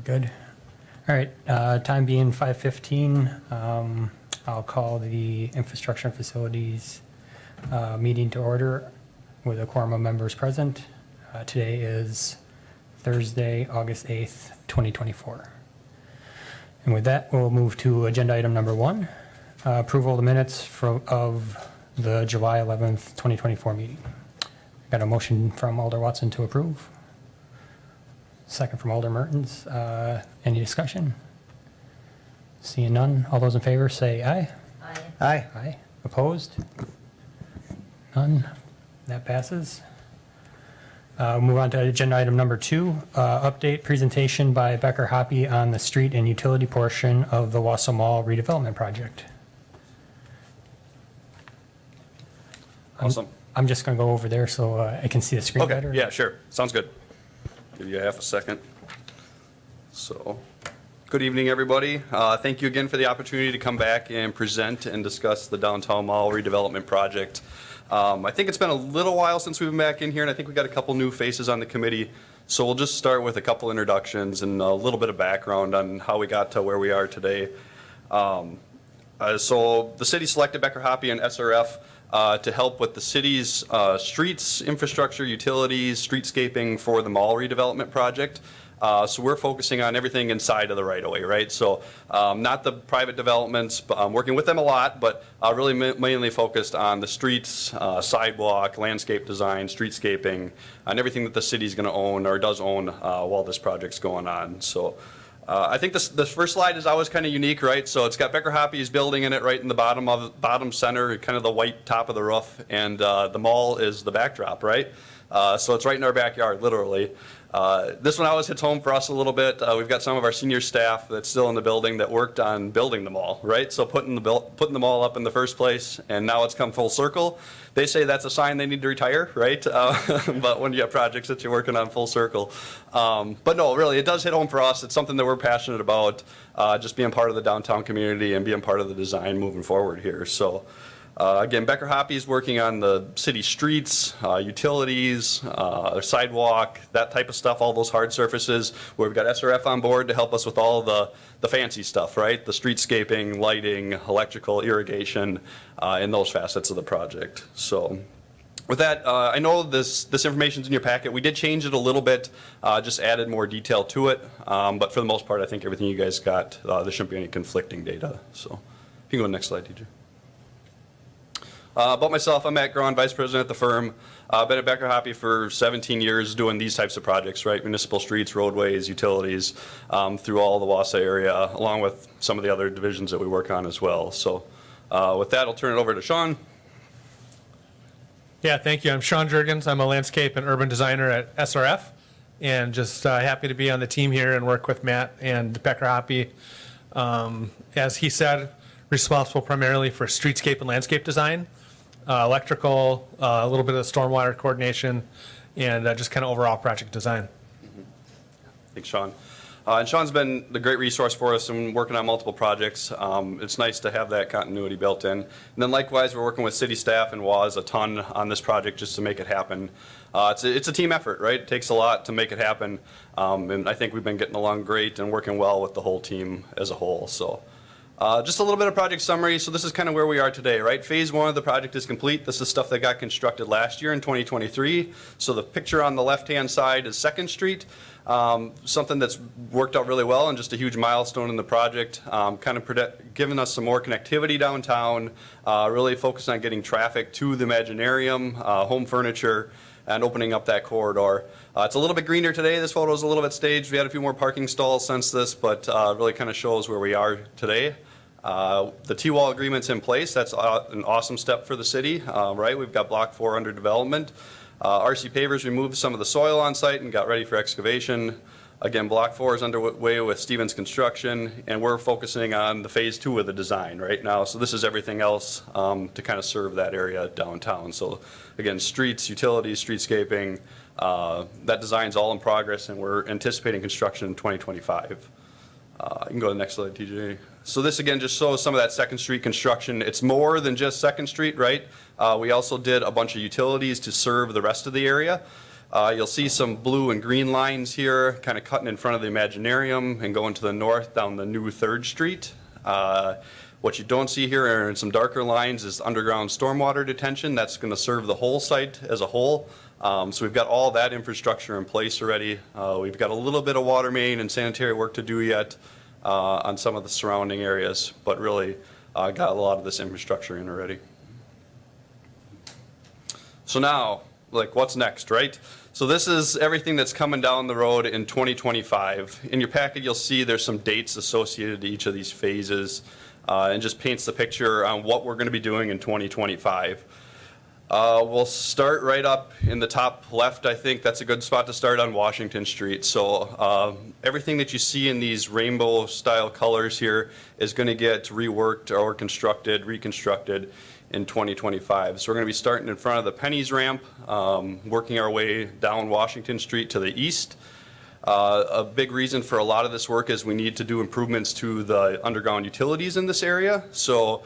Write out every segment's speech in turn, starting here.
We're good. All right, time being 5:15, I'll call the Infrastructure and Facilities meeting to order with a quorum of members present. Today is Thursday, August 8th, 2024. And with that, we'll move to agenda item number 1, approval of the minutes of the July 11th, 2024 meeting. Got a motion from Alder Watson to approve. Second from Alder Mertens. Any discussion? Seeing none, all those in favor say aye. Aye. Aye. Aye. Opposed? None. That passes. Move on to agenda item number 2, update presentation by Becker Hoppy on the street and utility portion of the Wausau Mall redevelopment project. Awesome. I'm just going to go over there so I can see the screen Okay, better. yeah, sure. Sounds good. Give you a half a second. So, good evening, everybody. Thank you again for the opportunity to come back and present and discuss the downtown mall redevelopment project. I think it's been a little while since we've been back in here, and I think we got a couple new faces on the committee. So we'll just start with a couple introductions and a little bit of background on how we got to where we are today. So the city selected Becker Hoppy and SRF to help with the city's streets, infrastructure, utilities, streetscaping for the mall redevelopment project. So we're focusing on everything inside of the right-of-way, right? So not the private developments, but I'm working with them a lot, but really mainly focused on the streets, sidewalk, landscape design, streetscaping, and everything that the city's going to own or does own while this project's going on. So I think this first slide is always kind of unique, right? So it's got Becker Hoppy's building in it right in the bottom center, kind of the white top of the roof, and the mall is the backdrop, right? So it's right in our backyard, literally. This one always hits home for us a little bit. We've got some of our senior staff that's still in the building that worked on building the mall, right? So putting the mall up in the first place, and now it's come full circle. They say that's a sign they need to retire, right? But when you have projects that you're working on full circle. But no, really, it does hit home for us. It's something that we're passionate about, just being part of the downtown community and being part of the design moving forward here. So. Again, Becker Hoppy is working on the city streets, utilities, sidewalk, that type of stuff, all those hard surfaces, where we've got SRF on board to help us with all the fancy stuff, right? The streetscaping, lighting, electrical, irrigation, and those facets of the project. So with that, I know this information's in your packet. We did change it a little bit, just added more detail to it. But for the most part, I think everything you guys got, there shouldn't be any conflicting data. So you can go to the next slide, DJ. About myself, I'm Matt Grawn, Vice President at the firm. I've been at Becker Hoppy for 17 years doing these types of projects, right? Municipal streets, roadways, utilities, through all the Wausau area, along with some of the other divisions that we work on as well. So with that, I'll turn it over to Sean. Yeah, thank you. I'm Sean Jurgens. I'm a landscape and urban designer at SRF, and just happy to be on the team here and work with Matt and Becker Hoppy. As he said, responsible primarily for streetscape and landscape design. Electrical, a little bit of stormwater coordination, and just kind of overall project design. Thanks, Sean. And Sean's been a great resource for us and working on multiple projects. It's nice to have that continuity built in. And then likewise, we're working with city staff and WAS a ton on this project just to make it happen. It's a team effort, right? It takes a lot to make it happen. And I think we've been getting along great and working well with the whole team as a whole. So. Just a little bit of project summary. So this is kind of where we are today, right? Phase 1 of the project is complete. This is stuff that got constructed last year in 2023. So the picture on the left-hand side is 2nd Street, something that's worked out really well and just a huge milestone in the project, kind of giving us some more connectivity downtown, really focused on getting traffic to the Imaginarium, home furniture, and opening up that corridor. It's a little bit greener today. This photo is a little bit staged. We had a few more parking stalls since this, but really kind of shows where we are today. The T-wall agreement's in place. That's an awesome step for the city, right? We've got Block 4 under development. RC Pavers removed some of the soil on site and got ready for excavation. Again, Block 4 is underway with Stevens Construction, and we're focusing on the Phase 2 of the design right now. So this is everything else to kind of serve that area downtown. So again, streets, utilities, streetscaping, that design's all in progress, and we're anticipating construction in 2025. You can go to the next slide, TJ. So this again just shows some of that 2nd Street construction. It's more than just 2nd Street, right? We also did a bunch of utilities to serve the rest of the area. You'll see some blue and green lines here, kind of cutting in front of the Imaginarium and going to the north down the new 3rd Street. What you don't see here are in some darker lines is underground stormwater detention. That's going to serve the whole site as a whole. So we've got all that infrastructure in place already. We've got a little bit of water main and sanitary work to do yet on some of the surrounding areas, but really got a lot of this infrastructure in already. So now, like, what's next, right? So this is everything that's coming down the road in 2025. In your packet, you'll see there's some dates associated to each of these phases, and just paints the picture on what we're going to be doing in 2025. We'll start right up in the top left. I think that's a good spot to start on Washington Street. So everything that you see in these rainbow style colors here is going to get reworked or constructed, reconstructed in 2025. So we're going to be starting in front of the Pennies ramp, working our way down Washington Street to the east. A big reason for a lot of this work is we need to do improvements to the underground utilities in this area. So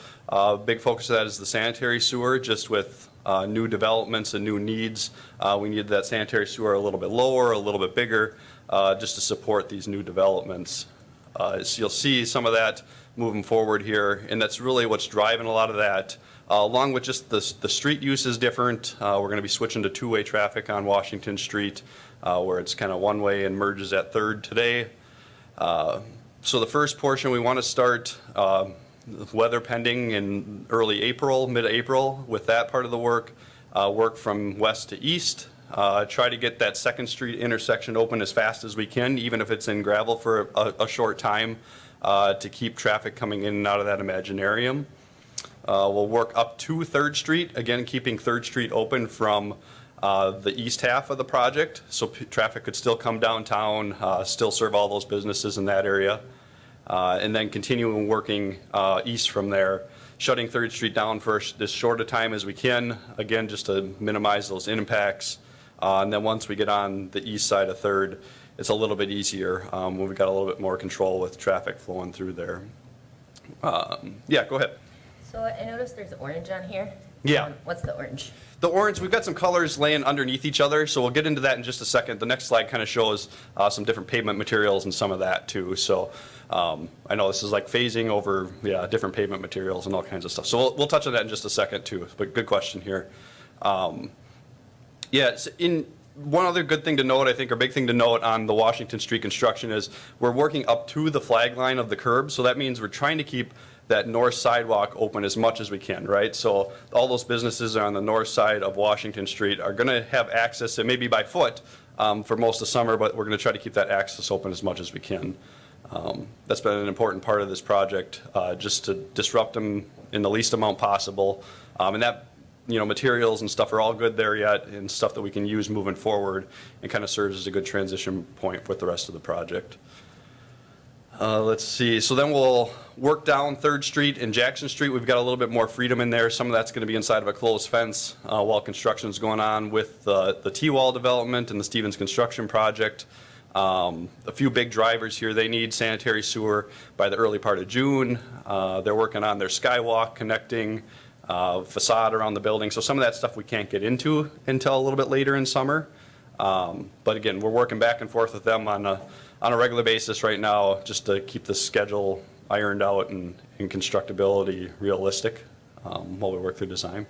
big focus of that is the sanitary sewer, just with new developments and new needs. We need that sanitary sewer a little bit lower, a little bit bigger, just to support these new developments. So you'll see some of that moving forward here, and that's really what's driving a lot of that. Along with just the street use is different. We're going to be switching to two-way traffic on Washington Street, where it's kind of one-way and merges at 3rd today. So the first portion, we want to start weather pending in early April, mid-April with that part of the work. Work from west to east. Try to get that 2nd Street intersection open as fast as we can, even if it's in gravel for a short time, to keep traffic coming in and out of that Imaginarium. We'll work up to 3rd Street, again keeping 3rd Street open from the east half of the project, so traffic could still come downtown, still serve all those businesses in that area. And then continuing working east from there, shutting 3rd Street down for as short a time as we can, again just to minimize those impacts. And then once we get on the east side of 3rd, it's a little bit easier when we've got a little bit more control with traffic flowing through there. Yeah, go ahead. So I noticed there's orange on here. Yeah. What's the orange? The orange, we've got some colors laying underneath each other, so we'll get into that in just a second. The next slide kind of shows some different pavement materials and some of that too. So I know this is like phasing over different pavement materials and all kinds of stuff. So we'll touch on that in just a second too, but good question here. One other good thing to note, I think, or big thing to note on the Washington Street construction is we're working up to the flag line of the curb. So that means we're trying to keep that north sidewalk open as much as we can, right? So all those businesses are on the north side of Washington Street are going to have access, and maybe by foot for most of summer, but we're going to try to keep that access open as much as we can. That's been an important part of this project, just to disrupt them in the least amount possible. And that, materials and stuff are all good there yet, and stuff that we can use moving forward, and kind of serves as a good transition point with the rest of the project. Let's see, so then we'll work down 3rd Street and Jackson Street. We've got a little bit more freedom in there. Some of that's going to be inside of a closed fence while construction's going on with the T-wall development and the Stevens construction project. A few big drivers here. They need sanitary sewer by the early part of June. They're working on their skywalk connecting facade around the building. So some of that stuff we can't get into until a little bit later in summer. But again, we're working back and forth with them on a regular basis right now, just to keep the schedule ironed out and constructability realistic while we work through design.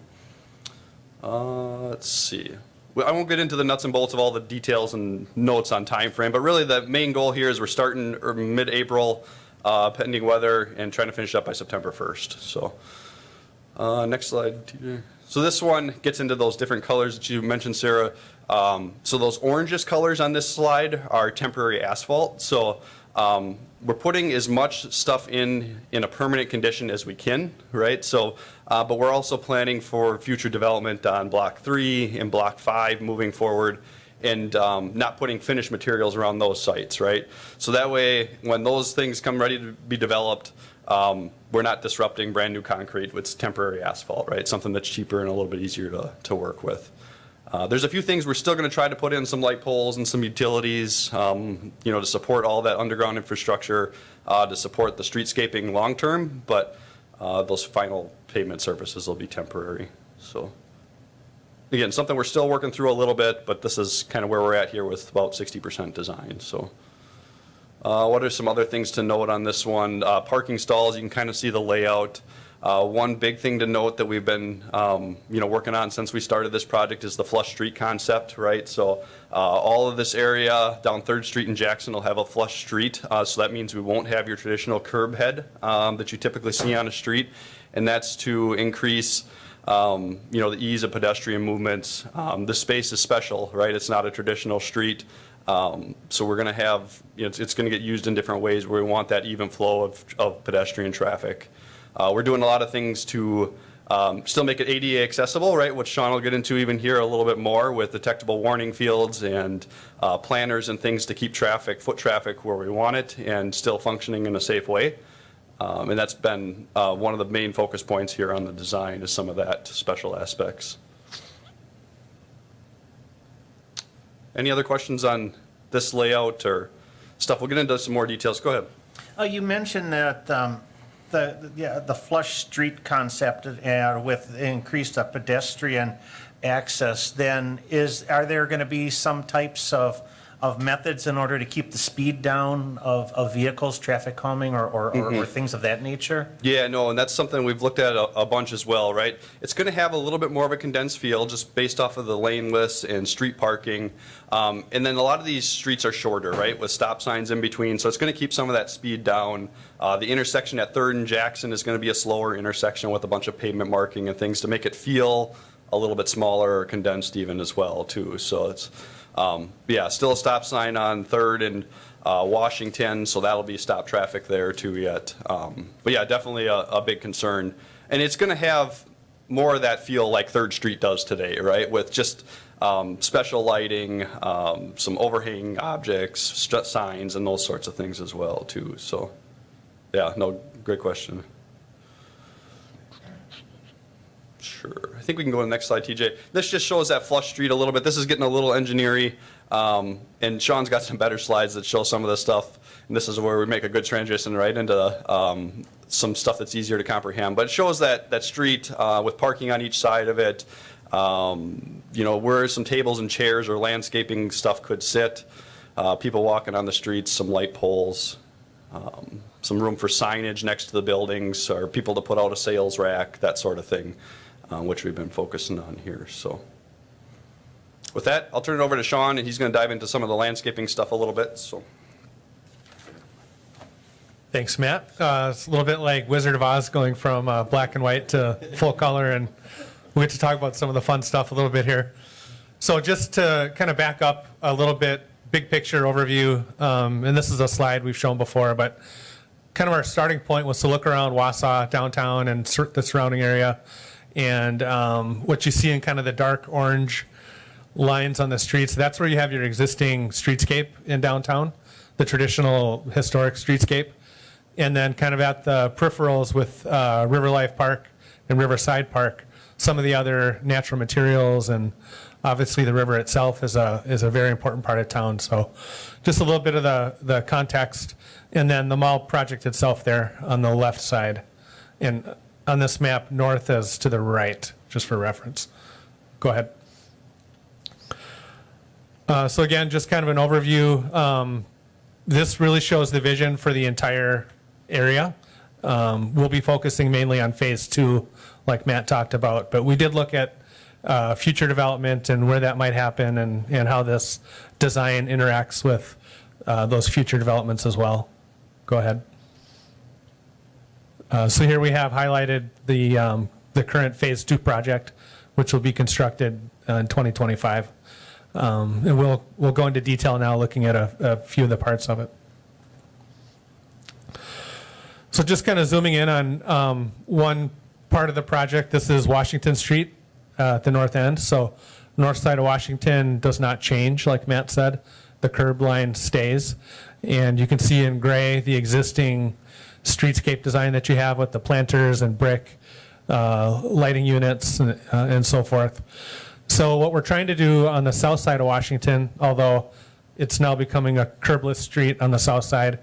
Let's see. I won't get into the nuts and bolts of all the details and notes on time frame, but really the main goal here is we're starting mid-April, pending weather, and trying to finish up by September 1st. So next slide, TJ. So this one gets into those different colors that you mentioned, Sarah. So those orangish colors on this slide are temporary asphalt. So we're putting as much stuff in a permanent condition as we can, right? So, but we're also planning for future development on Block 3 and Block 5 moving forward, and not putting finished materials around those sites, right? So that way, when those things come ready to be developed, we're not disrupting brand new concrete with temporary asphalt, right? Something that's cheaper and a little bit easier to work with. There's a few things we're still going to try to put in, some light poles and some utilities, to support all that underground infrastructure, to support the streetscaping long term, but those final pavement surfaces will be temporary. So again, something we're still working through a little bit, but this is kind of where we're at here with about 60% design, so. What are some other things to note on this one? Parking stalls, you can kind of see the layout. One big thing to note that we've been, working on since we started this project is the flush street concept, right? So all of this area down 3rd Street in Jackson will have a flush street. So that means we won't have your traditional curb head that you typically see on a street. And that's to increase, the ease of pedestrian movements. The space is special, right? It's not a traditional street. So we're going to have, it's going to get used in different ways where we want that even flow of pedestrian traffic. We're doing a lot of things to still make it ADA accessible, right? Which Sean will get into even here a little bit more with detectable warning fields and planners and things to keep foot traffic where we want it and still functioning in a safe way. And that's been one of the main focus points here on the design is some of that special aspects. Any other questions on this layout or stuff? We'll get into some more details. Go ahead. You mentioned that the flush street concept with increased pedestrian access, then are there going to be some types of methods in order to keep the speed down of vehicles, traffic calming, or things of that nature? Yeah, no, and that's something we've looked at a bunch as well, right? It's going to have a little bit more of a condensed feel just based off of the lane lists and street parking. And then a lot of these streets are shorter, right, with stop signs in between, so it's going to keep some of that speed down. The intersection at 3rd and Jackson is going to be a slower intersection with a bunch of pavement marking and things to make it feel a little bit smaller or condensed even as well, too. So it's, still a stop sign on 3rd and Washington, so that'll be stop traffic there too yet. But yeah, definitely a big concern. And it's going to have more of that feel like 3rd Street does today, right? With just special lighting, some overhanging objects, signs, and those sorts of things as well too. So yeah, no, great question. Sure. I think we can go to the next slide, TJ. This just shows that flush street a little bit. This is getting a little engineering, and Sean's got some better slides that show some of this stuff. And this is where we make a good transition right into some stuff that's easier to comprehend. But it shows that street with parking on each side of it, where some tables and chairs or landscaping stuff could sit, people walking on the streets, some light poles, some room for signage next to the buildings, or people to put out a sales rack, that sort of thing. Which we've been focusing on here. So with that, I'll turn it over to Sean, and he's going to dive into some of the landscaping stuff a little bit. So. Thanks, Matt. It's a little bit like Wizard of Oz going from black and white to full color, and we get to talk about some of the fun stuff a little bit here. So just to kind of back up a little bit, big picture overview, and this is a slide we've shown before, but kind of our starting point was to look around Wausau, downtown, and the surrounding area. And what you see in kind of the dark orange lines on the streets, that's where you have your existing streetscape in downtown, the traditional historic streetscape. And then kind of at the peripherals with River Life Park and Riverside Park, some of the other natural materials, and obviously the river itself is a very important part of town. So just a little bit of the context. And then the mall project itself there on the left side. And on this map, north is to the right, just for reference. Go ahead. So again, just kind of an overview. This really shows the vision for the entire area. We'll be focusing mainly on phase 2, like Matt talked about, but we did look at future development and where that might happen and how this design interacts with those future developments as well. Go ahead. So here we have highlighted the current phase 2 project, which will be constructed in 2025. And we'll go into detail now looking at a few of the parts of it. So just kind of zooming in on one part of the project. This is Washington Street at the north end. So north side of Washington does not change, like Matt said. The curb line stays. And you can see in gray the existing streetscape design that you have with the planters and brick lighting units and so forth. So what we're trying to do on the south side of Washington, although it's now becoming a curbless street on the south side,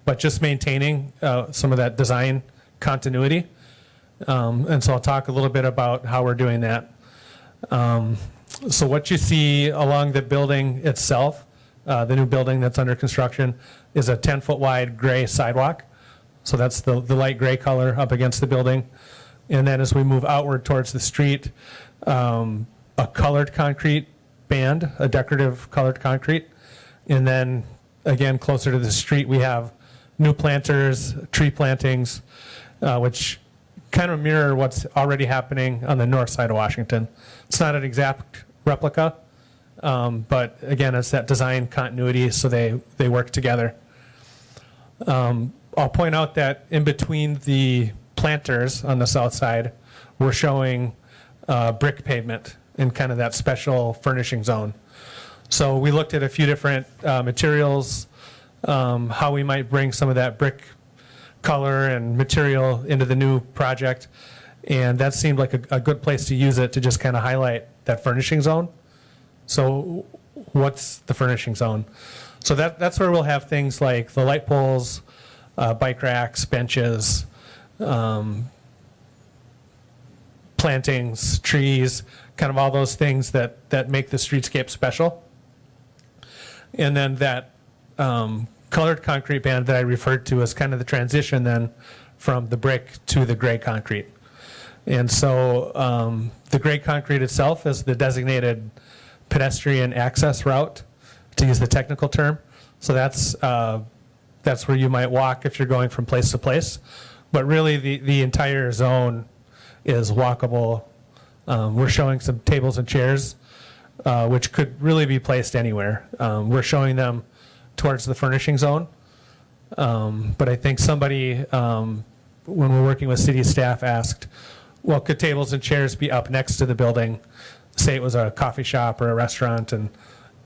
but just maintaining some of that design continuity. And so I'll talk a little bit about how we're doing that. So what you see along the building itself, the new building that's under construction, is a 10-foot wide gray sidewalk. So that's the light gray color up against the building. And then as we move outward towards the street, a colored concrete band, a decorative colored concrete. And then again, closer to the street, we have new planters, tree plantings, which kind of mirror what's already happening on the north side of Washington. It's not an exact replica, but again, it's that design continuity, so they work together. I'll point out that in between the planters on the south side, we're showing brick pavement in kind of that special furnishing zone. So we looked at a few different materials, how we might bring some of that brick color and material into the new project. And that seemed like a good place to use it to just kind of highlight that furnishing zone. So what's the furnishing zone? So that's where we'll have things like the light poles, bike racks, benches, plantings, trees, kind of all those things that make the streetscape special. And then that colored concrete band that I referred to as kind of the transition then from the brick to the gray concrete. And so the gray concrete itself is the designated pedestrian access route, to use the technical term. So that's where you might walk if you're going from place to place. But really the entire zone is walkable. We're showing some tables and chairs, which could really be placed anywhere. We're showing them towards the furnishing zone. But I think somebody, when we're working with city staff, asked, well, could tables and chairs be up next to the building? Say it was a coffee shop or a restaurant, and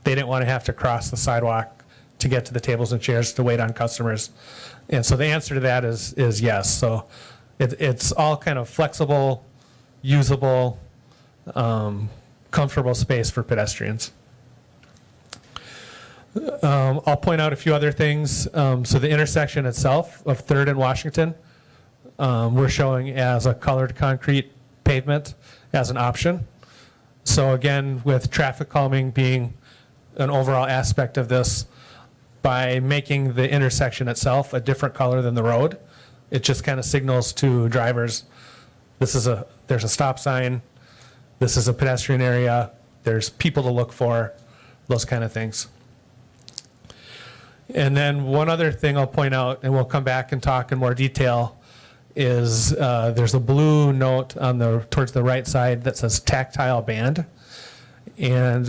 they didn't want to have to cross the sidewalk to get to the tables and chairs to wait on customers. And so the answer to that is yes. So it's all kind of flexible, usable, comfortable space for pedestrians. I'll point out a few other things. So the intersection itself of 3rd and Washington, we're showing as a colored concrete pavement as an option. So again, with traffic calming being an overall aspect of this, by making the intersection itself a different color than the road, it just kind of signals to drivers, there's a stop sign, this is a pedestrian area, there's people to look for, those kind of things. And then one other thing I'll point out, and we'll come back and talk in more detail, is there's a blue note on towards the right side that says tactile band. And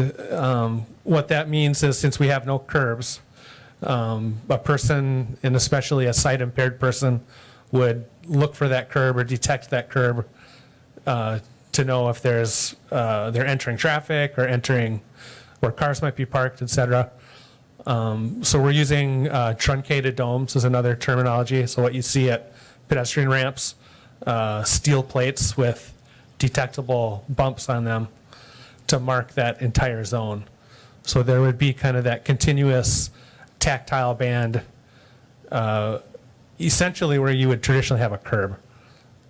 what that means is, since we have no curbs, a person, and especially a sight impaired person, would look for that curb or detect that curb to know if they're entering traffic or entering where cars might be parked, etc. So we're using truncated domes as another terminology. So what you see at pedestrian ramps, steel plates with detectable bumps on them to mark that entire zone. So there would be kind of that continuous tactile band, essentially where you would traditionally have a curb.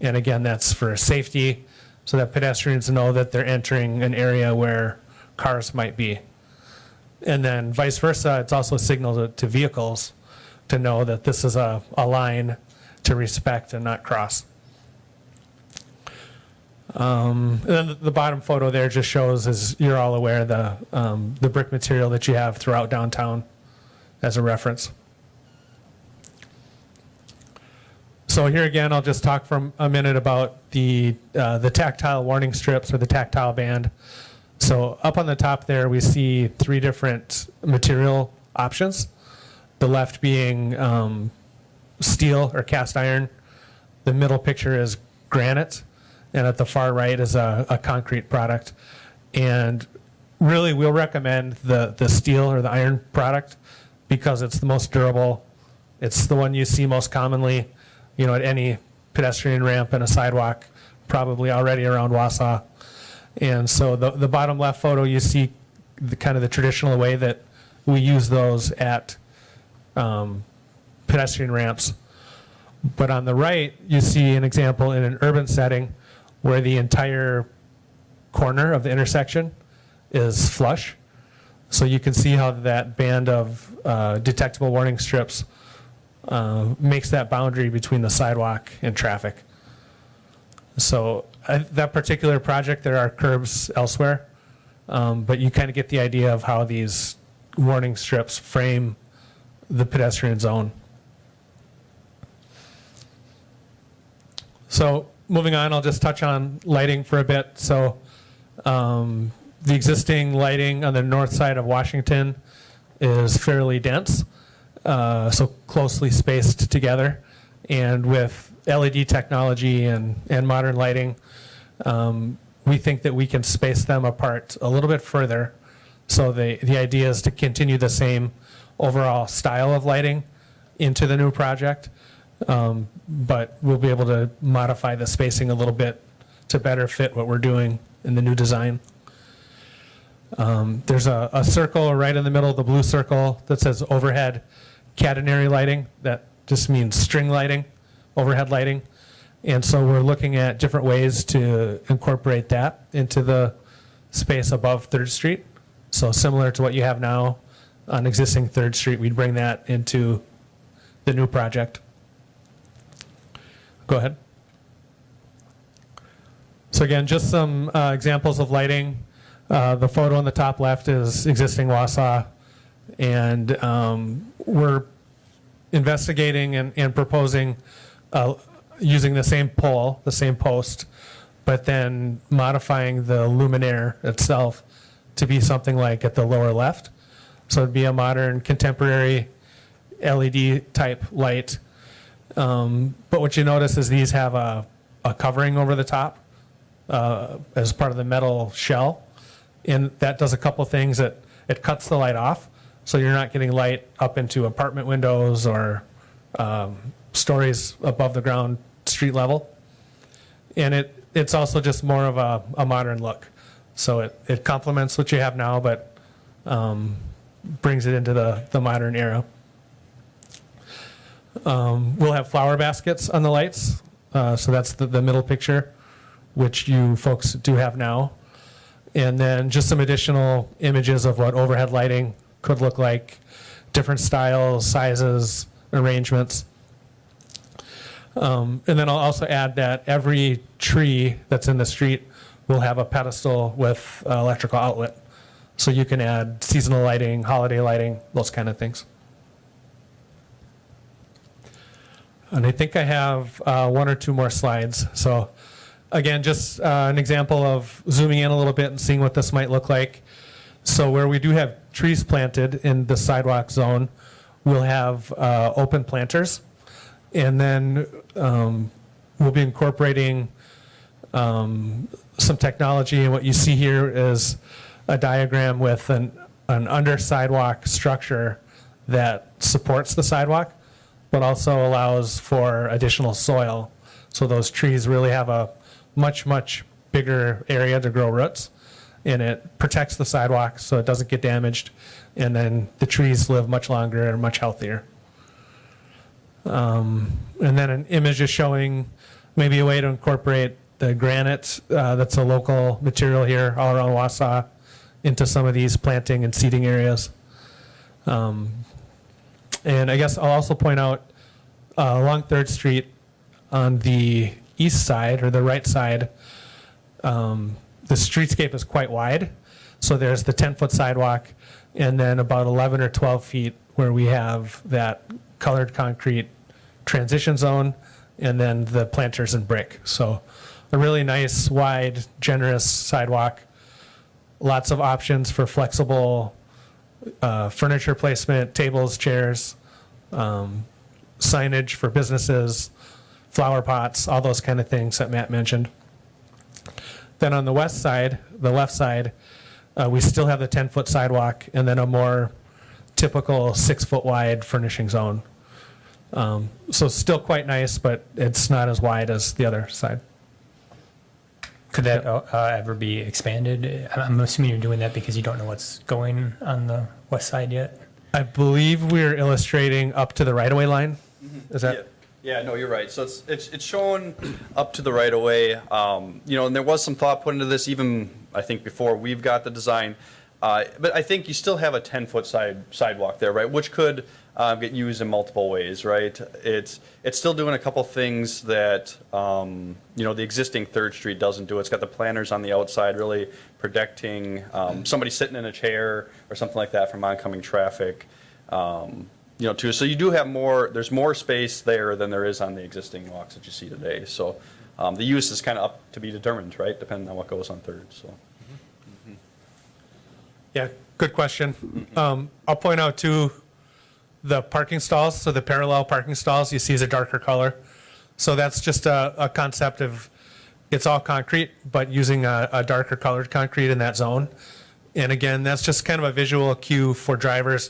And again, that's for safety, so that pedestrians know that they're entering an area where cars might be. And then vice versa, it's also a signal to vehicles to know that this is a line to respect and not cross. And then the bottom photo there just shows, as you're all aware, the brick material that you have throughout downtown as a reference. So here again, I'll just talk for a minute about the tactile warning strips, or the tactile band. So up on the top there, we see 3 different material options. The left being steel or cast iron. The middle picture is granite. And at the far right is a concrete product. And really, we'll recommend the steel or the iron product because it's the most durable. It's the one you see most commonly, at any pedestrian ramp and a sidewalk, probably already around Wausau. And so the bottom left photo, you see the traditional way that we use those at pedestrian ramps. But on the right, you see an example in an urban setting where the entire corner of the intersection is flush. So you can see how that band of detectable warning strips makes that boundary between the sidewalk and traffic. So that particular project, there are curbs elsewhere, but you kind of get the idea of how these warning strips frame the pedestrian zone. So moving on, I'll just touch on lighting for a bit. So the existing lighting on the north side of Washington is fairly dense, so closely spaced together. And with LED technology and modern lighting, we think that we can space them apart a little bit further. So the idea is to continue the same overall style of lighting into the new project, but we'll be able to modify the spacing a little bit to better fit what we're doing in the new design. There's a circle right in the middle of the blue circle that says overhead catenary lighting. That just means string lighting, overhead lighting. And so we're looking at different ways to incorporate that into the space above 3rd Street. So similar to what you have now on existing 3rd Street, we'd bring that into the new project. Go ahead. So again, just some examples of lighting. The photo on the top left is existing Wausau, and we're investigating and proposing using the same pole, the same post, but then modifying the luminaire itself to be something like at the lower left. So it'd be a modern, contemporary LED type light. But what you notice is these have a covering over the top as part of the metal shell. And that does a couple things. It cuts the light off, so you're not getting light up into apartment windows or stories above the ground, street level. And it's also just more of a modern look. So it complements what you have now, but brings it into the modern era. We'll have flower baskets on the lights. So that's the middle picture, which you folks do have now. And then just some additional images of what overhead lighting could look like, different styles, sizes, arrangements. And then I'll also add that every tree that's in the street will have a pedestal with electrical outlet. So you can add seasonal lighting, holiday lighting, those kind of things. And I think I have 1 or 2 more slides. So again, just an example of zooming in a little bit and seeing what this might look like. So where we do have trees planted in the sidewalk zone, we'll have open planters. And then we'll be incorporating some technology. And what you see here is a diagram with an under sidewalk structure that supports the sidewalk, but also allows for additional soil. So those trees really have a much, much bigger area to grow roots, and it protects the sidewalk so it doesn't get damaged, and then the trees live much longer and are much healthier. And then an image is showing maybe a way to incorporate the granite that's a local material here all around Wausau into some of these planting and seeding areas. And I guess I'll also point out along 3rd Street on the east side or the right side, the streetscape is quite wide. So there's the 10-foot sidewalk and then about 11 or 12 feet where we have that colored concrete transition zone and then the planters and brick. So a really nice, wide, generous sidewalk. Lots of options for flexible furniture placement, tables, chairs, signage for businesses, flower pots, all those kind of things that Matt mentioned. Then on the west side, the left side, we still have the 10-foot sidewalk and then a more typical 6-foot wide furnishing zone. So still quite nice, but it's not as wide as the other side. Could that ever be expanded? I'm assuming you're doing that because you don't know what's going on the west side yet. I believe we're illustrating up to the right-of-way line. Is that? Yeah, no, you're right. So it's shown up to the right of way. And there was some thought put into this even, I think before we've got the design. But I think you still have a 10-foot sidewalk there, right? Which could get used in multiple ways, right? It's still doing a couple things that, the existing Third Street doesn't do. It's got the planters on the outside really protecting somebody sitting in a chair or something like that from oncoming traffic, too. So you do have there's more space there than there is on the existing walks that you see today. So the use is kind of up to be determined, right? Depending on what goes on Third, so. Yeah, good question. I'll point out too, the parking stalls, so the parallel parking stalls you see is a darker color. So that's just a concept of, it's all concrete, but using a darker colored concrete in that zone. And again, that's just kind of a visual cue for drivers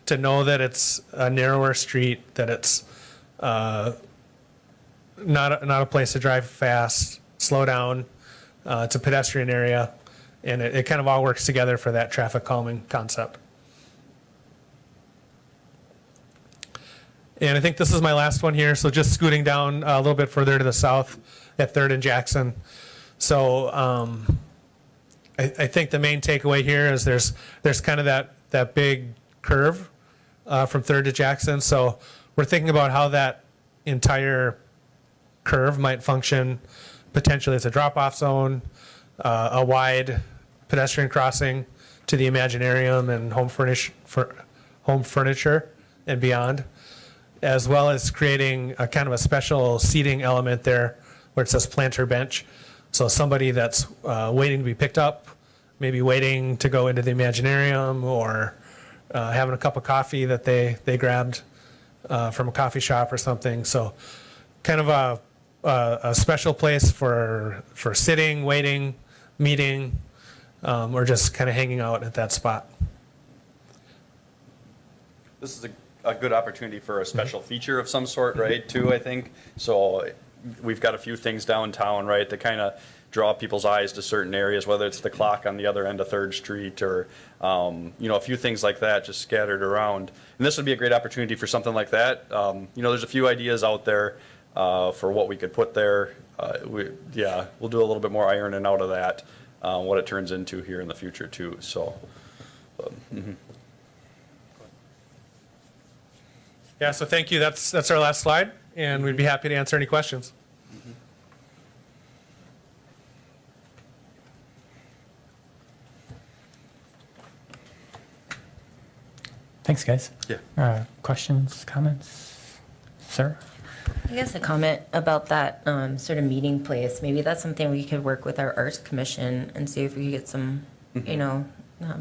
to know that it's a narrower street, that it's not a place to drive fast, slow down. It's a pedestrian area. And it kind of all works together for that traffic calming concept. And I think this is my last one here. So just scooting down a little bit further to the south at 3rd and Jackson. So I think the main takeaway here is there's kind of that big curve from 3rd to Jackson. So we're thinking about how that entire curve might function potentially as a drop-off zone, a wide pedestrian crossing to the Imaginarium and home furniture and beyond, as well as creating a kind of a special seating element there where it says planter bench. So somebody that's waiting to be picked up, maybe waiting to go into the Imaginarium or having a cup of coffee that they grabbed from a coffee shop or something. So kind of a special place for sitting, waiting, meeting, or just kind of hanging out at that spot. This is a good opportunity for a special feature of some sort, right, too, I think. So we've got a few things downtown, right, that kind of draw people's eyes to certain areas, whether it's the clock on the other end of 3rd Street or, a few things like that just scattered around. And this would be a great opportunity for something like that. There's a few ideas out there for what we could put there. We'll do a little bit more ironing out of that, what it turns into here in the future, too. So, Yeah, so thank you. That's our last slide, and we'd be happy to answer any questions. Thanks, guys. Yeah. Questions, comments? Sir? I guess a comment about that sort of meeting place. Maybe that's something we could work with our arts commission and see if we could get some,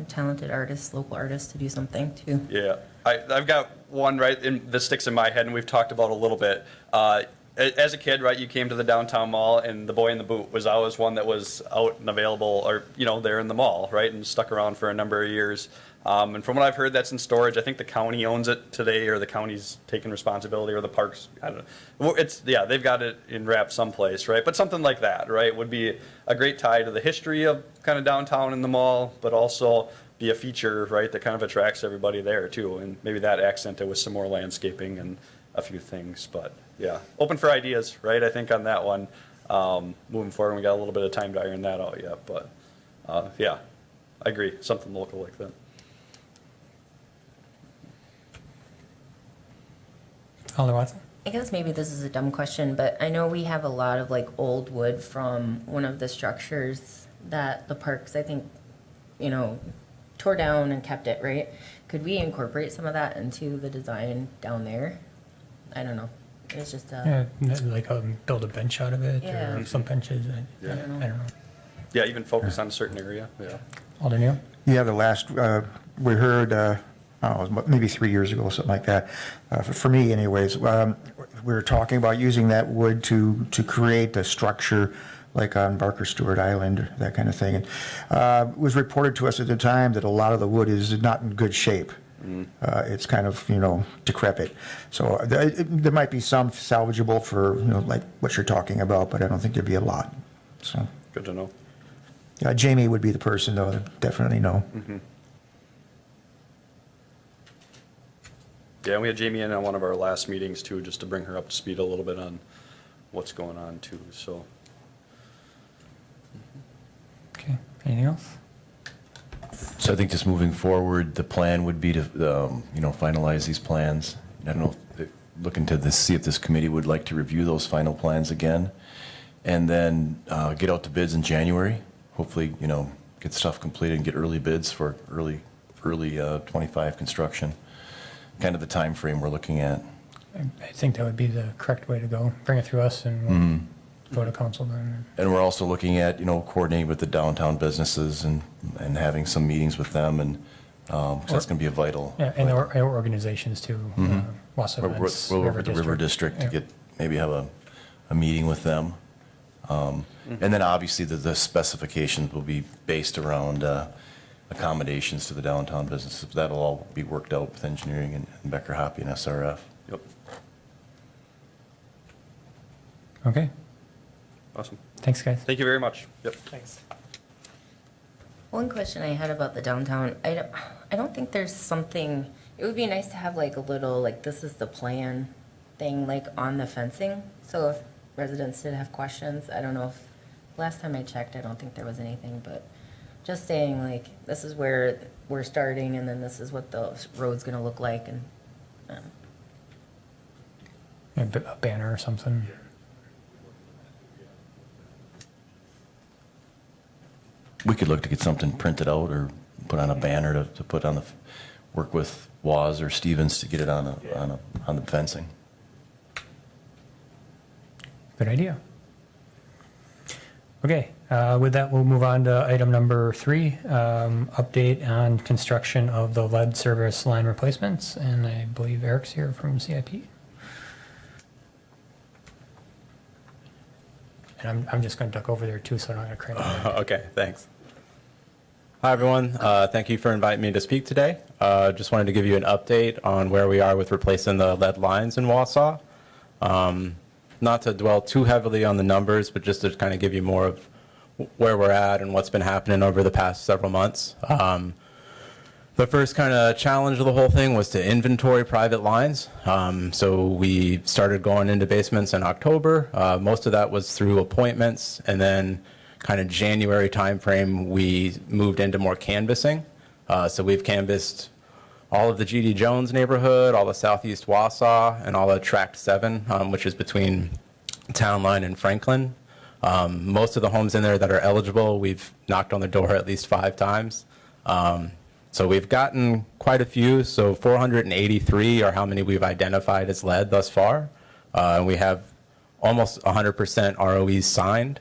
talented artists, local artists to do something too. Yeah, I've got one that sticks in my head, and we've talked about a little bit. As a kid, right, you came to the downtown mall, and the Boy in the Boot was always one that was out and available, or there in the mall, right, and stuck around for a number of years. And from what I've heard, that's in storage. I think the county owns it today, or the county's taking responsibility, or the parks. I don't know. They've got it in wrap someplace, right? But something like that, right, would be a great tie to the history of kind of downtown in the mall, but also be a feature, right, that kind of attracts everybody there too, and maybe that accented with some more landscaping and a few things. But yeah, open for ideas, right? I think on that one, moving forward, we got a little bit of time to iron that out yet, but I agree, something local like that. Alder Watson? I guess maybe this is a dumb question, but I know we have a lot of like old wood from one of the structures that the parks, I think, tore down and kept it, right? Could we incorporate some of that into the design down there? I don't know. It's just Like build a bench out of it Yeah. or some benches. I I don't know. don't know. Yeah, even focus on a certain area, yeah. Alder Neal? Yeah, the last, we heard, it was maybe 3 years ago, something like that, for me anyways, we were talking about using that wood to create a structure like on Barker Stewart Island, that kind of thing. And it was reported to us at the time that a lot of the wood is not in good shape. It's kind of, decrepit. So there might be some salvageable for, like what you're talking about, but I don't think there'd be a lot. So Good to know. Jamie would be the person, though, that definitely know. Yeah, we had Jamie in on one of our last meetings too, just to bring her up to speed a little bit on what's going on too, so. Okay. Anything else? So I think just moving forward, the plan would be to, finalize these plans. I don't know, looking to this, see if this committee would like to review those final plans again, and then get out to bids in January. Hopefully, get stuff completed and get early bids for early 25 construction. Kind of the time frame we're looking at. I think that would be the correct way to go. Bring it through us and we'll go to council then. And we're also looking at, coordinating with the downtown businesses and having some meetings with them, and 'cause that's going to be a vital. Yeah, and our organizations too. Wausau events, We'll work with the River District to Yeah. maybe have a meeting with them. And then obviously the specifications will be based around accommodations to the downtown businesses. That'll all be worked out with engineering and Becker Hoppy and SRF. Yep. Okay, Awesome. thanks, guys. Thank you very much. Yep. Thanks. One question I had about the downtown, I don't think there's something, it would be nice to have like a little, like, this is the plan thing, like, on the fencing. So if residents did have questions, I don't know if, last time I checked, I don't think there was anything, but just saying, like, this is where we're starting, and then this is what the road's gonna look like, and, A banner or something. We could look to get something printed out or put on a banner to put on work with Waz or Stevens to get it on the fencing. Good idea. Okay, with that, we'll move on to item number 3, update on construction of the lead service line replacements. And I believe Eric's here from CIP. And I'm just going to duck over there too, so I don't have to crank it back. Okay, thanks. Hi, everyone. Thank you for inviting me to speak today. Just wanted to give you an update on where we are with replacing the lead lines in Wausau. Not to dwell too heavily on the numbers, but just to kind of give you more of where we're at and what's been happening over the past several months. The first kind of challenge of the whole thing was to inventory private lines. So we started going into basements in October. Most of that was through appointments, and then kind of January timeframe, we moved into more canvassing. So we've canvassed all of the G.D. Jones neighborhood, all the Southeast Wausau, and all of Tract 7, which is between Town Line and Franklin. Most of the homes in there that are eligible, we've knocked on the door at least 5 times. So we've gotten quite a few. So 483 are how many we've identified as lead thus far. And we have almost 100% ROEs signed.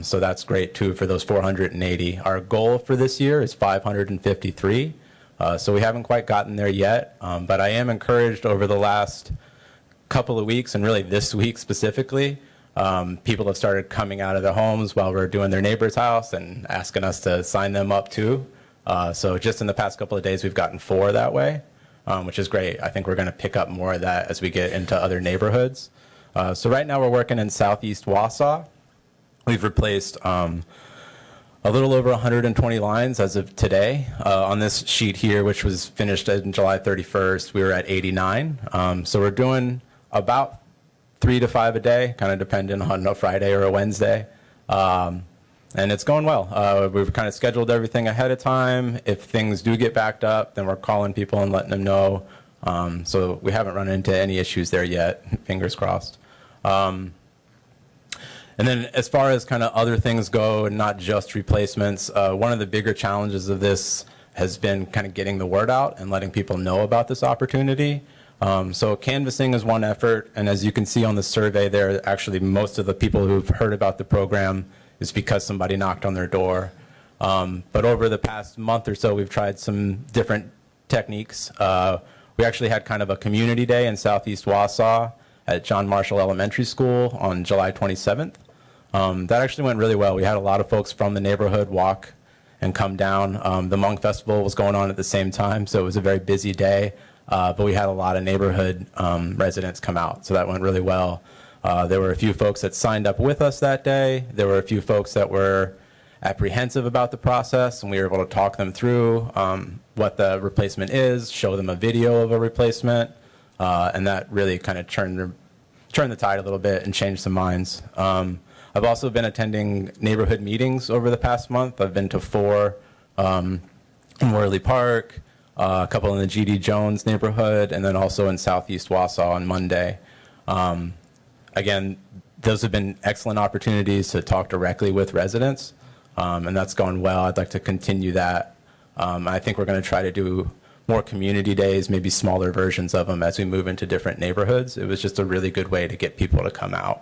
So that's great too for those 480. Our goal for this year is 553. So we haven't quite gotten there yet, but I am encouraged over the last couple of weeks, and really this week specifically. People have started coming out of their homes while we're doing their neighbor's house and asking us to sign them up too. So just in the past couple of days, we've gotten 4 that way, which is great. I think we're going to pick up more of that as we get into other neighborhoods. So right now we're working in Southeast Wausau. We've replaced a little over 120 lines as of today. On this sheet here, which was finished on July 31st, we were at 89. So we're doing about 3 to 5 a day, kind of depending on a Friday or a Wednesday. And it's going well. We've kind of scheduled everything ahead of time. If things do get backed up, then we're calling people and letting them know. So we haven't run into any issues there yet, fingers crossed. And then as far as kind of other things go, not just replacements, one of the bigger challenges of this has been kind of getting the word out and letting people know about this opportunity. So canvassing is one effort, and as you can see on the survey there, actually most of the people who've heard about the program is because somebody knocked on their door. But over the past month or so, we've tried some different techniques. We actually had kind of a community day in Southeast Wausau at John Marshall Elementary School on July 27th. That actually went really well. We had a lot of folks from the neighborhood walk and come down. The Hmong Festival was going on at the same time, so it was a very busy day. But we had a lot of neighborhood residents come out, so that went really well. There were a few folks that signed up with us that day. There were a few folks that were apprehensive about the process, and we were able to talk them through what the replacement is, show them a video of a replacement, and that really kind of turned the tide a little bit and changed some minds. I've also been attending neighborhood meetings over the past month. I've been to 4 in Worley Park, a couple in the G.D. Jones neighborhood, and then also in Southeast Wausau on Monday. Again, those have been excellent opportunities to talk directly with residents, and that's gone well. I'd like to continue that. I think we're going to try to do more community days, maybe smaller versions of them as we move into different neighborhoods. It was just a really good way to get people to come out.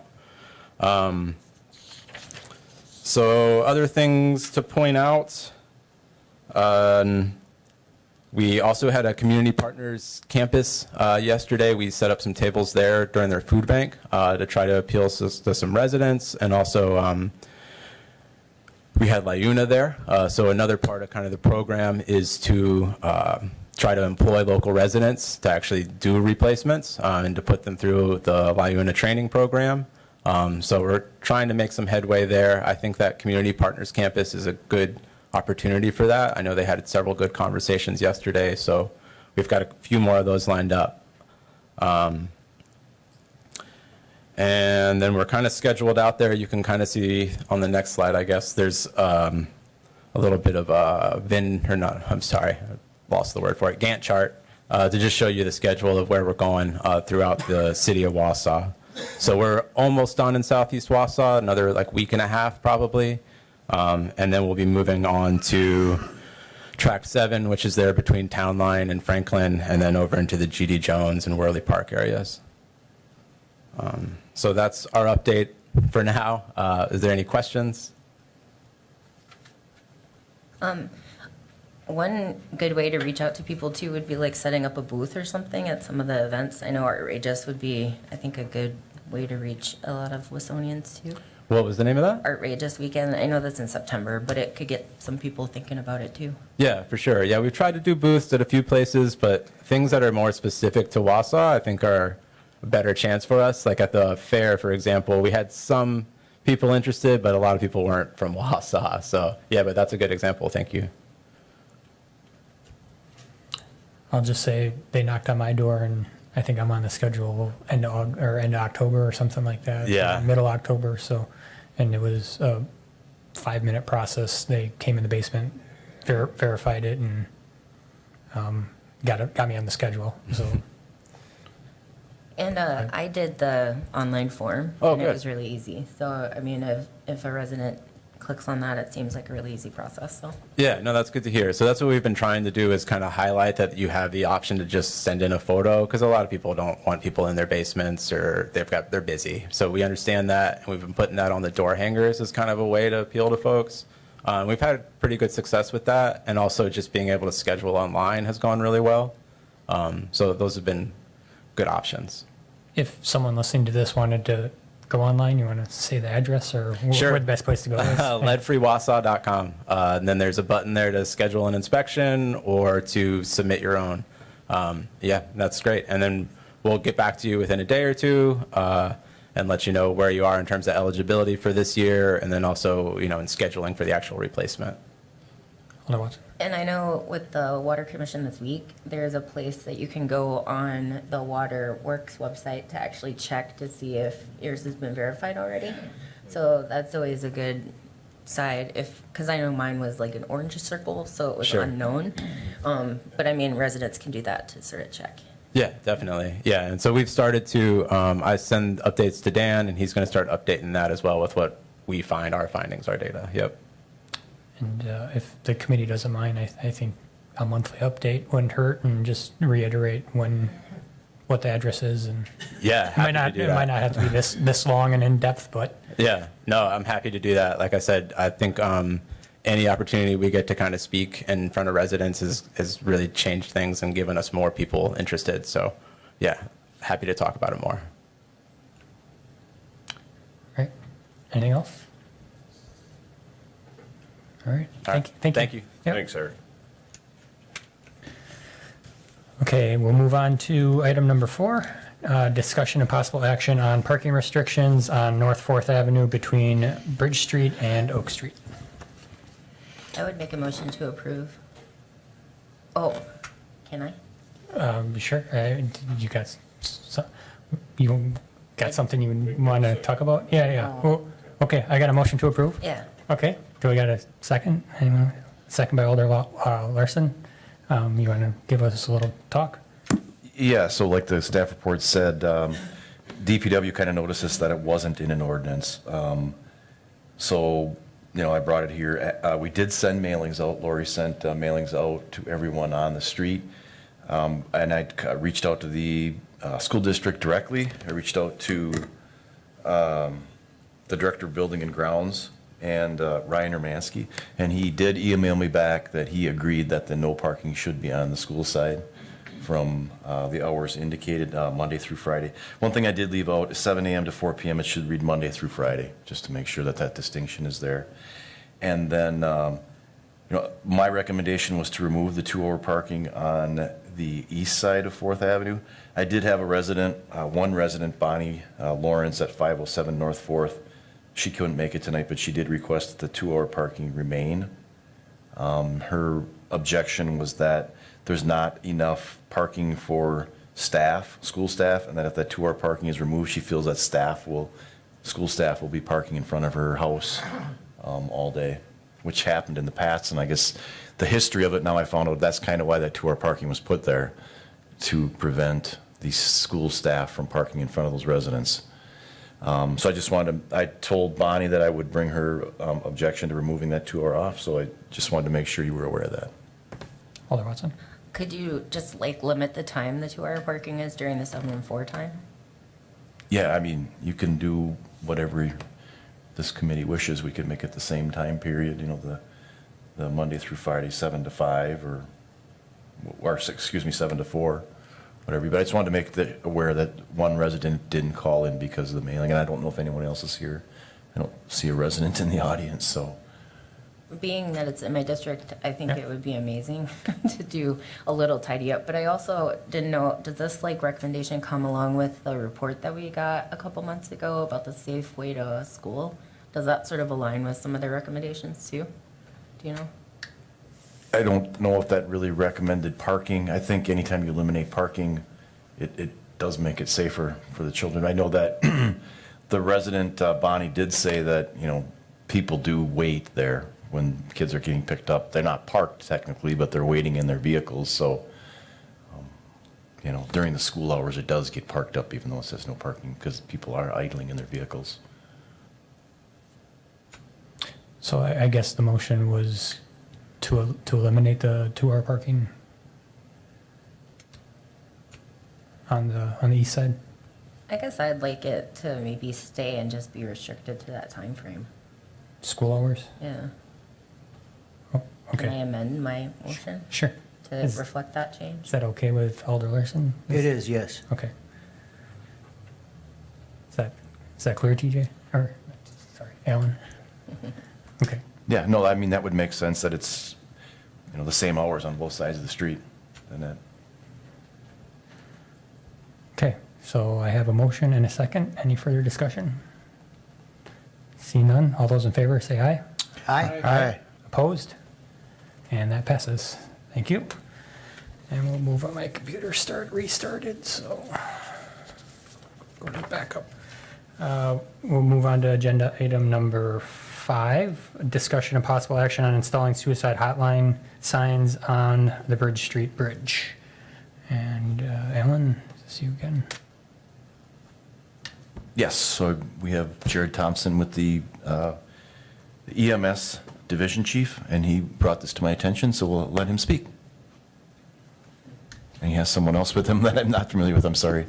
So other things to point out. We also had a community partners campus yesterday. We set up some tables there during their food bank to try to appeal to some residents, and also we had LIUNA there. So another part of kind of the program is to try to employ local residents to actually do replacements and to put them through the LIUNA training program. So we're trying to make some headway there. I think that community partners campus is a good opportunity for that. I know they had several good conversations yesterday, so we've got a few more of those lined up. And then we're kind of scheduled out there. You can kind of see on the next slide, I guess, there's a little bit of a lost the word for it, Gantt chart, to just show you the schedule of where we're going throughout the city of Wausau. So we're almost done in Southeast Wausau, another like week and a half probably. And then we'll be moving on to Tract 7, which is there between Town Line and Franklin, and then over into the G.D. Jones and Worley Park areas. So that's our update for now. Is there any questions? One good way to reach out to people too would be like setting up a booth or something at some of the events. I know Outrageous would be, I think, a good way to reach a lot of Wausonians too. What was the name of that? Outrageous Weekend. I know that's in September, but it could get some people thinking about it too. Yeah, for sure. Yeah, we've tried to do booths at a few places, but things that are more specific to Wausau, I think, are a better chance for us. Like at the fair, for example, we had some people interested, but a lot of people weren't from Wausau. So yeah, but that's a good example. Thank you. I'll just say they knocked on my door, and I think I'm on the schedule end of October or something like that. Yeah. Middle October. So, and it was a 5-minute process. They came in the basement, verified it, and got me on the schedule. So. And I did the online form, Oh, and good. it was really easy. So, I mean, if a resident clicks on that, it seems like a really easy process. So, Yeah, no, that's good to hear. So that's what we've been trying to do, is kind of highlight that you have the option to just send in a photo, because a lot of people don't want people in their basements, or they're busy. So we understand that, and we've been putting that on the door hangers as kind of a way to appeal to folks. We've had pretty good success with that, and also just being able to schedule online has gone really well. So those have been good options. If someone listening to this wanted to go online, you want to say the address, or Sure. where the best place to go is? Leadfreewausau.com. And then there's a button there to schedule an inspection or to submit your own. Yeah, that's great. And then we'll get back to you within a day or two and let you know where you are in terms of eligibility for this year, and then also, in scheduling for the actual replacement. Hold on, watch. and I know with the Water Commission this week, there's a place that you can go on the Water Works website to actually check to see if yours has been verified already. So that's always a good side, because I know mine was like an orange circle, so it was Sure. unknown. But I mean, residents can do that to sort of check. Yeah, definitely. Yeah, and so we've started to, I send updates to Dan, and he's going to start updating that as well with what we find, our findings, our data. Yep. And if the committee doesn't mind, I think a monthly update wouldn't hurt, and just reiterate what the address is, and Yeah, it might not have to be this long and in depth, but Yeah, no, I'm happy to do that. Like I said, I think any opportunity we get to kind of speak in front of residents has really changed things and given us more people interested. So, yeah, happy to talk about it more. right. Anything else? All right. All right. Thank you. Yep. Thanks, Eric. Okay, we'll move on to item number 4, discussion and possible action on parking restrictions on North 4th Avenue between Bridge Street and Oak Street. I would make a motion to approve. Oh, can I? Sure. You got something you want to talk about? Yeah. Oh. Well, Okay, I got a motion to approve? Yeah. Okay, do we got a second? Anyone? Second by Alder Larson. You want to give us a little talk? Yeah, so like the staff report said, DPW kind of noticed this, that it wasn't in an ordinance. So, I brought it here. We did send mailings out. Lori sent mailings out to everyone on the street. And I reached out to the school district directly. I reached out to the director of building and grounds and Ryan Hermansky, and he did email me back that he agreed that the no parking should be on the school side from the hours indicated, Monday through Friday. One thing I did leave out is 7 a.m. to 4 p.m. It should read Monday through Friday, just to make sure that that distinction is there. And then, my recommendation was to remove the 2-hour parking on the east side of 4th Avenue. I did have a resident, one resident, Bonnie Lawrence at 507 North 4th. She couldn't make it tonight, but she did request that the 2-hour parking remain. Her objection was that there's not enough parking for staff, school staff, and that if that 2-hour parking is removed, she feels that school staff will be parking in front of her house all day, which happened in the past. And I guess the history of it, now I found out that's kind of why that 2-hour parking was put there, to prevent the school staff from parking in front of those residents. So I told Bonnie that I would bring her objection to removing that 2-hour off, so I just wanted to make sure you were aware of that. Alder Watson? Could you just limit the time the 2-hour parking is during the 7 and 4 time? Yeah, I mean, you can do whatever this committee wishes. We could make it the same time period, the Monday through Friday, 7 to 5, or 7 to 4, whatever. But I just wanted to make aware that one resident didn't call in because of the mailing, and I don't know if anyone else is here. I don't see a resident in the audience, so. Being that it's in my district, I think Yeah. it would be amazing to do a little tidy up. But I also didn't know, does this recommendation come along with the report that we got a couple months ago about the safe way to school? Does that sort of align with some of their recommendations too? Do you know? I don't know if that really recommended parking. I think anytime you eliminate parking, it does make it safer for the children. I know that the resident, Bonnie, did say that, people do wait there when kids are getting picked up. They're not parked technically, but they're waiting in their vehicles. So, during the school hours, it does get parked up even though it says no parking because people are idling in their vehicles. So I guess the motion was to eliminate the 2-hour parking on the east side? I guess I'd like it to maybe stay and just be restricted to that time frame. School hours? Yeah. Oh, Can I okay. amend my motion Sure. to Is reflect that change? is that okay with Alder Larson? It is, yes. Okay. Is that clear, TJ? Or, sorry, Alan? Okay. Yeah, no, I mean, that would make sense that it's, the same hours on both sides of the street. And that, Okay, so I have a motion and a second. Any further discussion? See none. All those in favor say aye. Aye. Aye. Opposed? And that passes. Thank you. And we'll move on. My computer restarted, so go to backup. We'll move on to agenda item number 5, discussion and possible action on installing suicide hotline signs on the Bridge Street Bridge. And Alan, is this you again? yes, so we have Jared Thompson with the EMS division chief, and he brought this to my attention, so we'll let him speak. And he has someone else with him that I'm not familiar with, I'm sorry.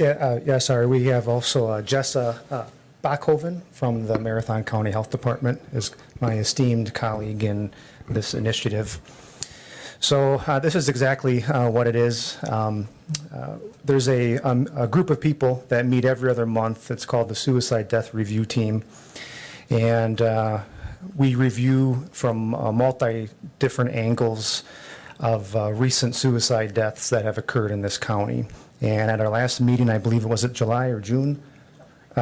Sorry. We have also Jessa Bachhoven from the Marathon County Health Department is my esteemed colleague in this initiative. So this is exactly what it is. There's a group of people that meet every other month. It's called the Suicide Death Review Team. And we review from different angles of recent suicide deaths that have occurred in this county. And at our last meeting, I believe it was July or June?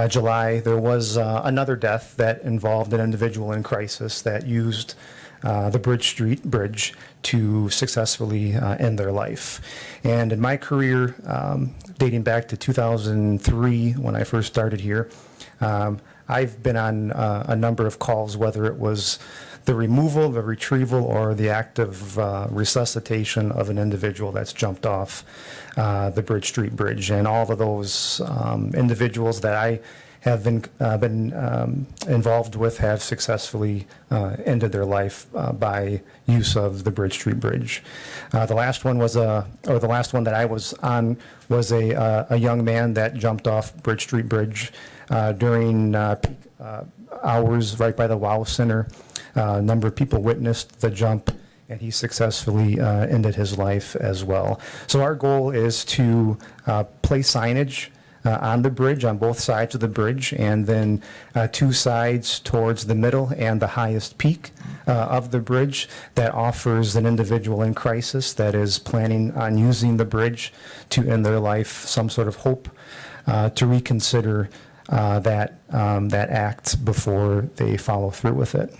July, there was another death that involved an individual in crisis that used the Bridge Street Bridge to successfully end their life. And in my career, dating back to 2003, when I first started here, I've been on a number of calls, whether it was the removal, the retrieval, or the active resuscitation of an individual that's jumped off the Bridge Street Bridge. And all of those individuals that I have been involved with have successfully ended their life by use of the Bridge Street Bridge. The last one that I was on was a young man that jumped off Bridge Street Bridge during peak hours right by the Wow Center. A number of people witnessed the jump, and he successfully ended his life as well. So our goal is to place signage on the bridge, on both sides of the bridge, and then two sides towards the middle and the highest peak of the bridge that offers an individual in crisis that is planning on using the bridge to end their life some sort of hope to reconsider that act before they follow through with it.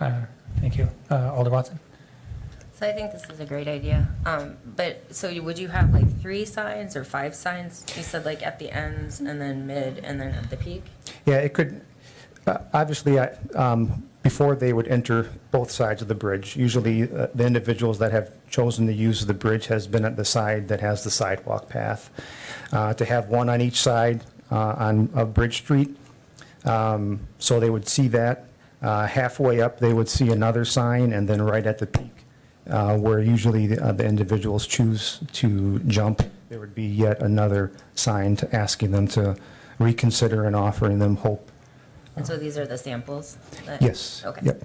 Thank you. Alder Watson? So I think this is a great idea. But so would you have like 3 signs or 5 signs? You said like at the ends and then mid and then at the peak? Yeah, it could, obviously, before they would enter both sides of the bridge, usually the individuals that have chosen to use the bridge has been at the side that has the sidewalk path. To have one on each side of Bridge Street, so they would see that. Halfway up, they would see another sign, and then right at the peak, where usually the individuals choose to jump, there would be yet another sign asking them to reconsider and offering them hope. And so these are the samples? Yes. Okay. Yep.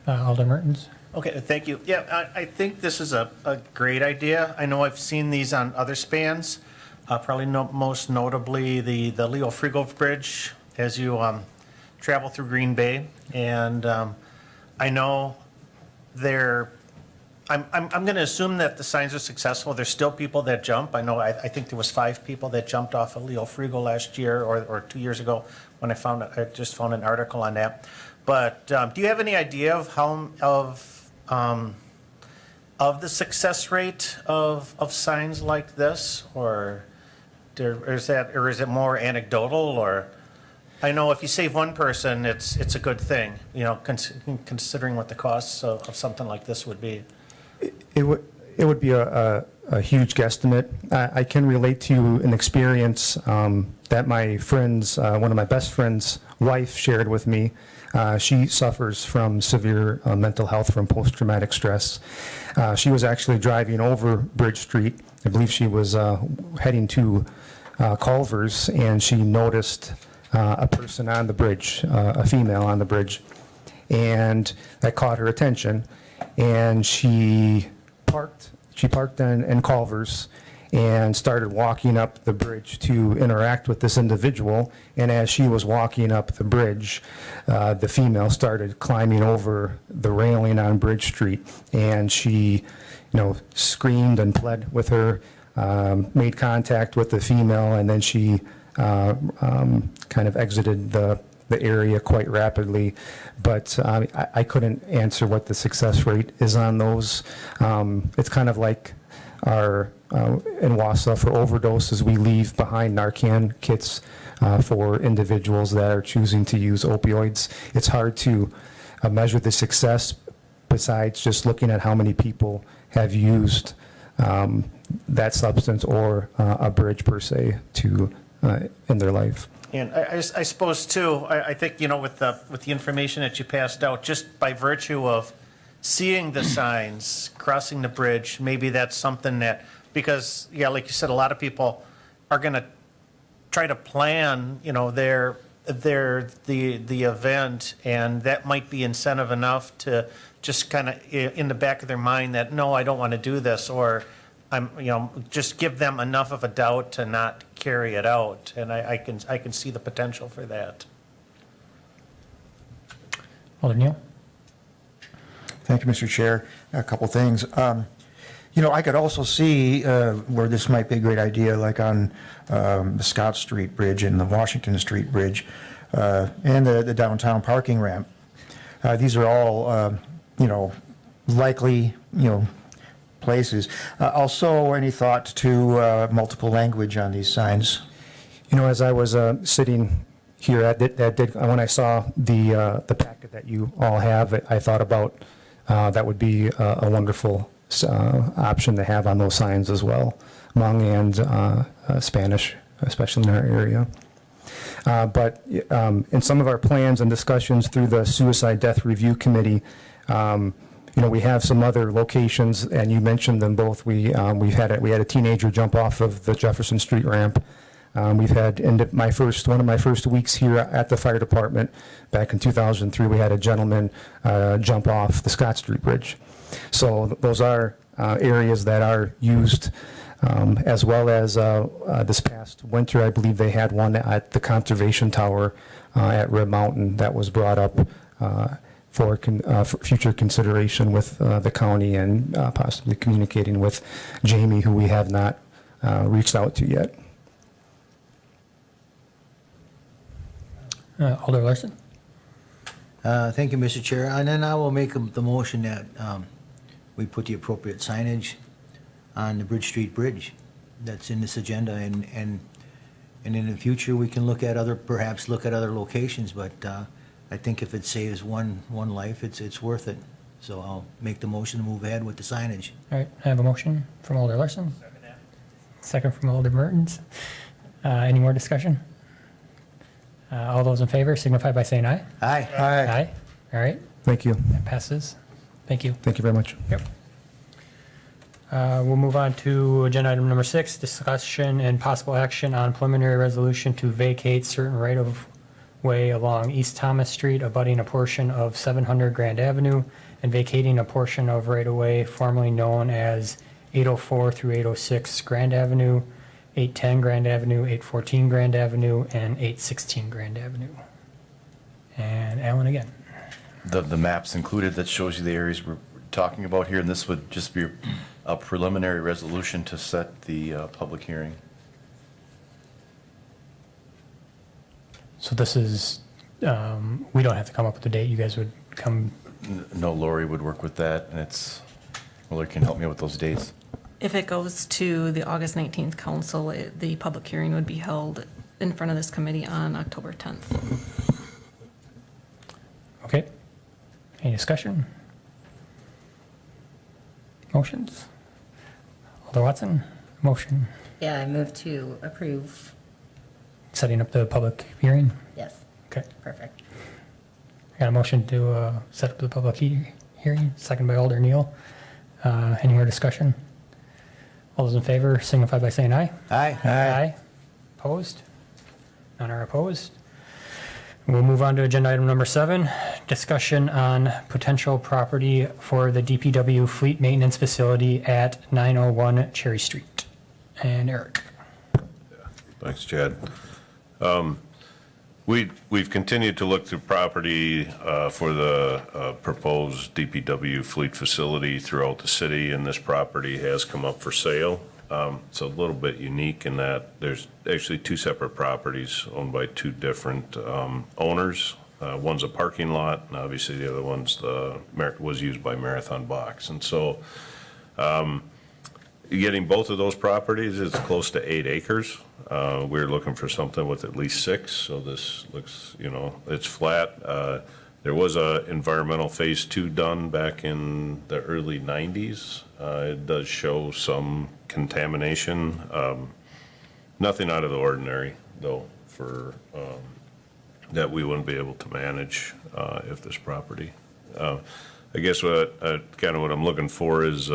Alder Mertens? Okay, thank you. Yeah, I think this is a great idea. I know I've seen these on other spans, probably most notably the Leo Frigo Bridge as you travel through Green Bay. And I know I'm going to assume that the signs are successful. There's still people that jump. I know, I think there was 5 people that jumped off of Leo Frigo last year or 2 years ago when I just found an article on that. But do you have any idea of the success rate of signs like this, or is it more anecdotal? Or I know if you save one person, it's a good thing, you know, considering what the costs of something like this would be. It would be a huge guesstimate. I can relate to an experience that my friend's, one of my best friend's wife shared with me. She suffers from severe mental health from post-traumatic stress. She was actually driving over Bridge Street. I believe she was heading to Culver's, and she noticed a person on the bridge, a female on the bridge, and that caught her attention. And she parked in Culver's and started walking up the bridge to interact with this individual. And as she was walking up the bridge, the female started climbing over the railing on Bridge Street, and she, screamed and pled with her, made contact with the female, and then she kind of exited the area quite rapidly. But I couldn't answer what the success rate is on those. It's kind of like in Wausau, for overdoses, we leave behind Narcan kits for individuals that are choosing to use opioids. It's hard to measure the success besides just looking at how many people have used that substance or a bridge per se to end their life. And I suppose too, I think, with the information that you passed out, just by virtue of seeing the signs, crossing the bridge, maybe that's something that, because, yeah, like you said, a lot of people are going to try to plan, the event, and that might be incentive enough to just kind of in the back of their mind that, no, I don't want to do this, or just give them enough of a doubt to not carry it out. And I can see the potential for that. Alder Neal? Thank you, Mr. Chair. A couple things. I could also see where this might be a great idea, like on the Scott Street Bridge and the Washington Street Bridge, and the downtown parking ramp. These are all, likely, places. Also, any thought to multiple language on these signs? You know, as I was sitting here, when I saw the packet that you all have, I thought about that would be a wonderful option to have on those signs as well, Hmong and Spanish, especially in our area. But in some of our plans and discussions through the Suicide Death Review Committee, you know, we have some other locations, and you mentioned them both. We had a teenager jump off of the Jefferson Street ramp. We've had, one of my first weeks here at the fire department, back in 2003, we had a gentleman jump off the Scott Street Bridge. So those are areas that are used, as well as this past winter, I believe they had one at the Conservation Tower at Red Mountain that was brought up for future consideration with the county and possibly communicating with Jamie, who we have not reached out to yet. Alder Larson? Thank you, Mr. Chair. And then I will make the motion that we put the appropriate signage on the Bridge Street Bridge that's in this agenda. And in the future, we can perhaps look at other locations. But I think if it saves one life, it's worth it. So I'll make the motion to move ahead with the signage. All right, I have a motion from Alder Larson. Second from Alder Mertens. Any more discussion? All those in favor signify by saying aye. Aye. Aye. All right, Thank you. that passes. Thank you. Thank you very much. Yep. We'll move on to agenda item number 6, discussion and possible action on preliminary resolution to vacate certain right-of-way along East Thomas Street abutting a portion of 700 Grand Avenue and vacating a portion of right-of-way formerly known as 804 through 806 Grand Avenue, 810 Grand Avenue, 814 Grand Avenue, and 816 Grand Avenue. And Alan again. The maps included that shows you the areas we're talking about here, and this would just be a preliminary resolution to set the public hearing. So this is, we don't have to come up with a date. You guys would come. No, Lori would work with that, and Lori can help me with those dates. If it goes to the August 19th council, the public hearing would be held in front of this committee on October 10th. Okay. Any discussion? Motions? Alder Watson, motion, Yeah, I move to approve. setting up the public hearing. Yes, Okay. perfect. I got a motion to set up the public hearing, second by Alder Neal. Any more discussion? All those in favor signify by saying aye. Aye. Aye. Opposed? None are opposed. We'll move on to agenda item number 7, discussion on potential property for the DPW fleet maintenance facility at 901 Cherry Street. And Eric. Thanks, Chad. We've continued to look through property for the proposed DPW fleet facility throughout the city, and this property has come up for sale. It's a little bit unique in that there's actually 2 separate properties owned by 2 different owners. One's a parking lot, and obviously the other one's was used by Marathon Box. And so getting both of those properties is close to 8 acres. We're looking for something with at least 6, so this looks, it's flat. There was a environmental phase 2 done back in the early 90s. It does show some contamination. Nothing out of the ordinary, though, for that we wouldn't be able to manage if this property. I guess what I'm looking for is,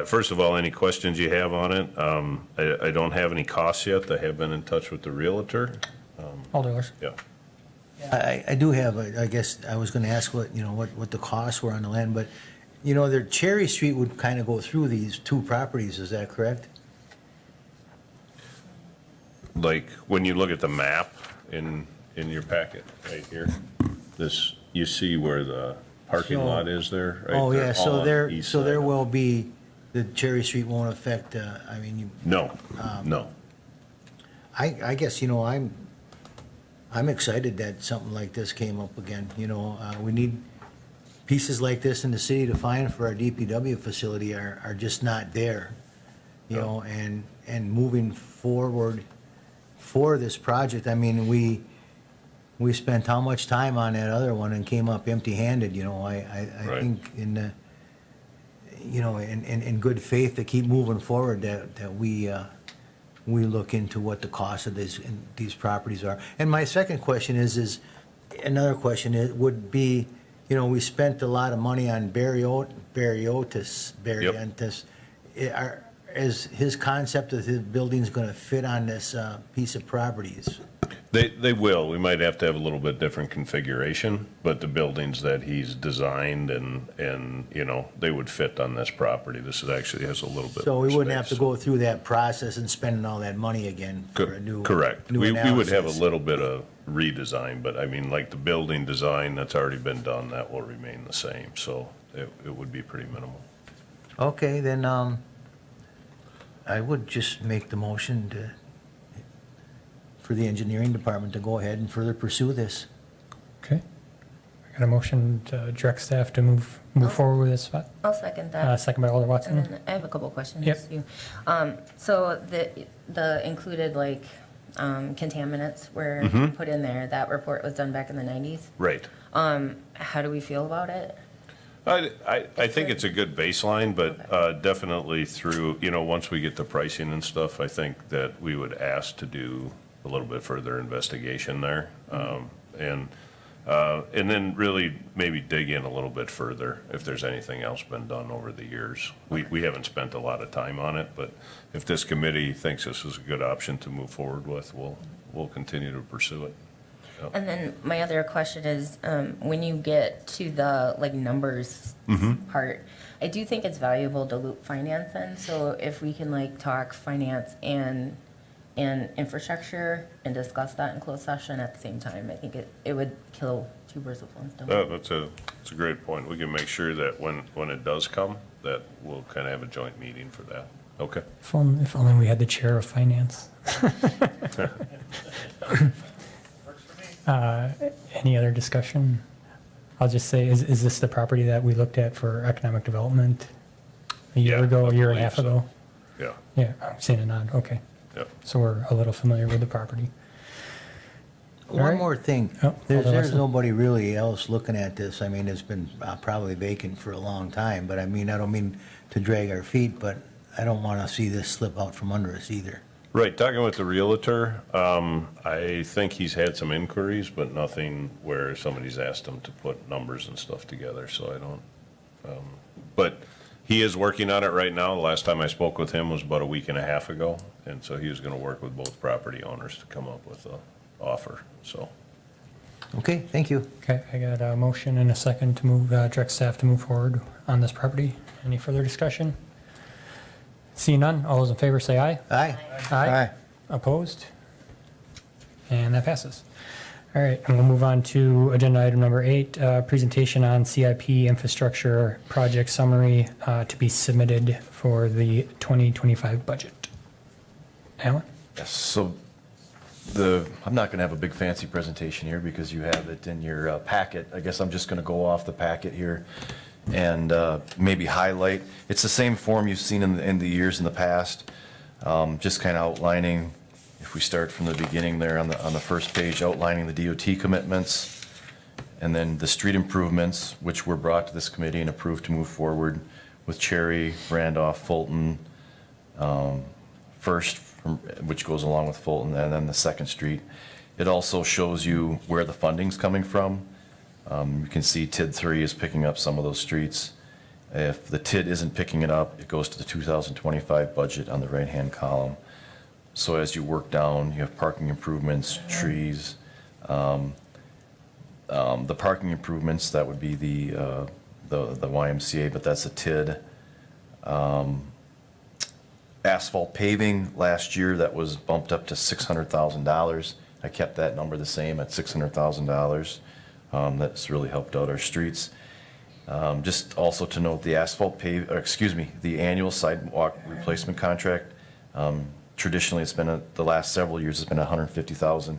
first of all, any questions you have on it. I don't have any costs yet. I have been in touch with the realtor. Alder Larson. Yeah. I do have, I guess, I was gonna ask what the costs were on the land, but, their Cherry Street would kind of go through these 2 properties, is that correct? Like, when you look at the map in your packet, right here, you see where the parking lot is there, right? Oh, They're yeah, all so on there, the east so there side. will be, the Cherry Street won't affect, No, no. I guess, I'm excited that something like this came up again, we need pieces like this in the city to find for our DPW facility are just not there. You know, and moving forward for this project, I mean, we spent how much time on that other one and came up empty-handed, you know, I Right. think in the, you know, in good faith to keep moving forward, that we look into what the cost of these properties are. And my second question is another question would be, you know, we spent a lot of money on Barriotis. Is his concept of his building's gonna fit on this piece of properties? They will. We might have to have a little bit different configuration, but the buildings that he's designed and, you know, they would fit on this property. This is actually has a little bit So more we wouldn't have to space. go through that process and spending all that money again for a new. Correct. new We would have a analysis. little bit of redesign, but I mean, like the building design that's already been done, that will remain the same. So it would be pretty minimal. Okay, then, I would just make the motion for the engineering department to go ahead and further pursue this. Okay. I got a motion to direct staff to move forward with this. I'll second that. Second by Alder And Watson. then I have a couple questions. Yep. too. So the included like contaminants were Mm-hmm. put in there. That report was done back in the 90s. Right. How do we feel about it? I think it's a good baseline, but definitely through, you know, once we get the pricing and stuff, I think that we would ask to do a little bit further investigation there. And then really maybe dig in a little bit further if there's anything else been done over the years. We haven't spent a lot of time on it, but if this committee thinks this is a good option to move forward with, we'll continue to pursue it. And then my other question is, when you get to the like numbers part, I do think it's valuable to loop finance in. So if we can like talk finance and infrastructure and discuss that in closed session at the same time, I think it would kill two birds with one stone. That's a great point. We can make sure that when it does come, that we'll kind of have a joint meeting for that. Okay. If only we had the chair of finance. Any other discussion? I'll just say, is this the property that we looked at for economic development a year Yeah, ago, I a year and a believe half so. ago? Yeah, Yeah, I'm seeing a nod, okay. yep. So we're a little familiar with the property. All One right. more thing, Oh, there's hold on, listen. nobody really else looking at this. I mean, it's been probably vacant for a long time, but I mean, I don't mean to drag our feet, but I don't want to see this slip out from under us either. Right, talking with the Realtor, I think he's had some inquiries, but nothing where somebody's asked him to put numbers and stuff together, so I don't. But he is working on it right now. The last time I spoke with him was about a week and a half ago, and so he was gonna work with both property owners to come up with a offer, so. Okay, thank you. Okay, I got a motion and a second to move, direct staff to move forward on this property. Any further discussion? See none, all those in favor say aye. Aye. Aye. Opposed? And that passes. All right, and we'll move on to agenda item number 8, presentation on CIP infrastructure project summary to be submitted for the 2025 budget. Alan? Yes, so I'm not going to have a big fancy presentation here because you have it in your packet. I guess I'm just going to go off the packet here and maybe highlight. It's the same form you've seen in the years in the past, just kind of outlining, if we start from the beginning there on the first page, outlining the DOT commitments, and then the street improvements, which were brought to this committee and approved to move forward with Cherry, Randolph, Fulton, first, which goes along with Fulton, and then the Second Street. It also shows you where the funding's coming from. You can see TID 3 is picking up some of those streets. If the TID isn't picking it up, it goes to the 2025 budget on the right-hand column. So as you work down, you have parking improvements, trees. The parking improvements, that would be the YMCA, but that's a TID. Asphalt paving, last year, that was bumped up to $600,000. I kept that number the same at $600,000. That's really helped out our streets. Just also to note, the the annual sidewalk replacement contract, traditionally it's been, the last several years, it's been $150,000.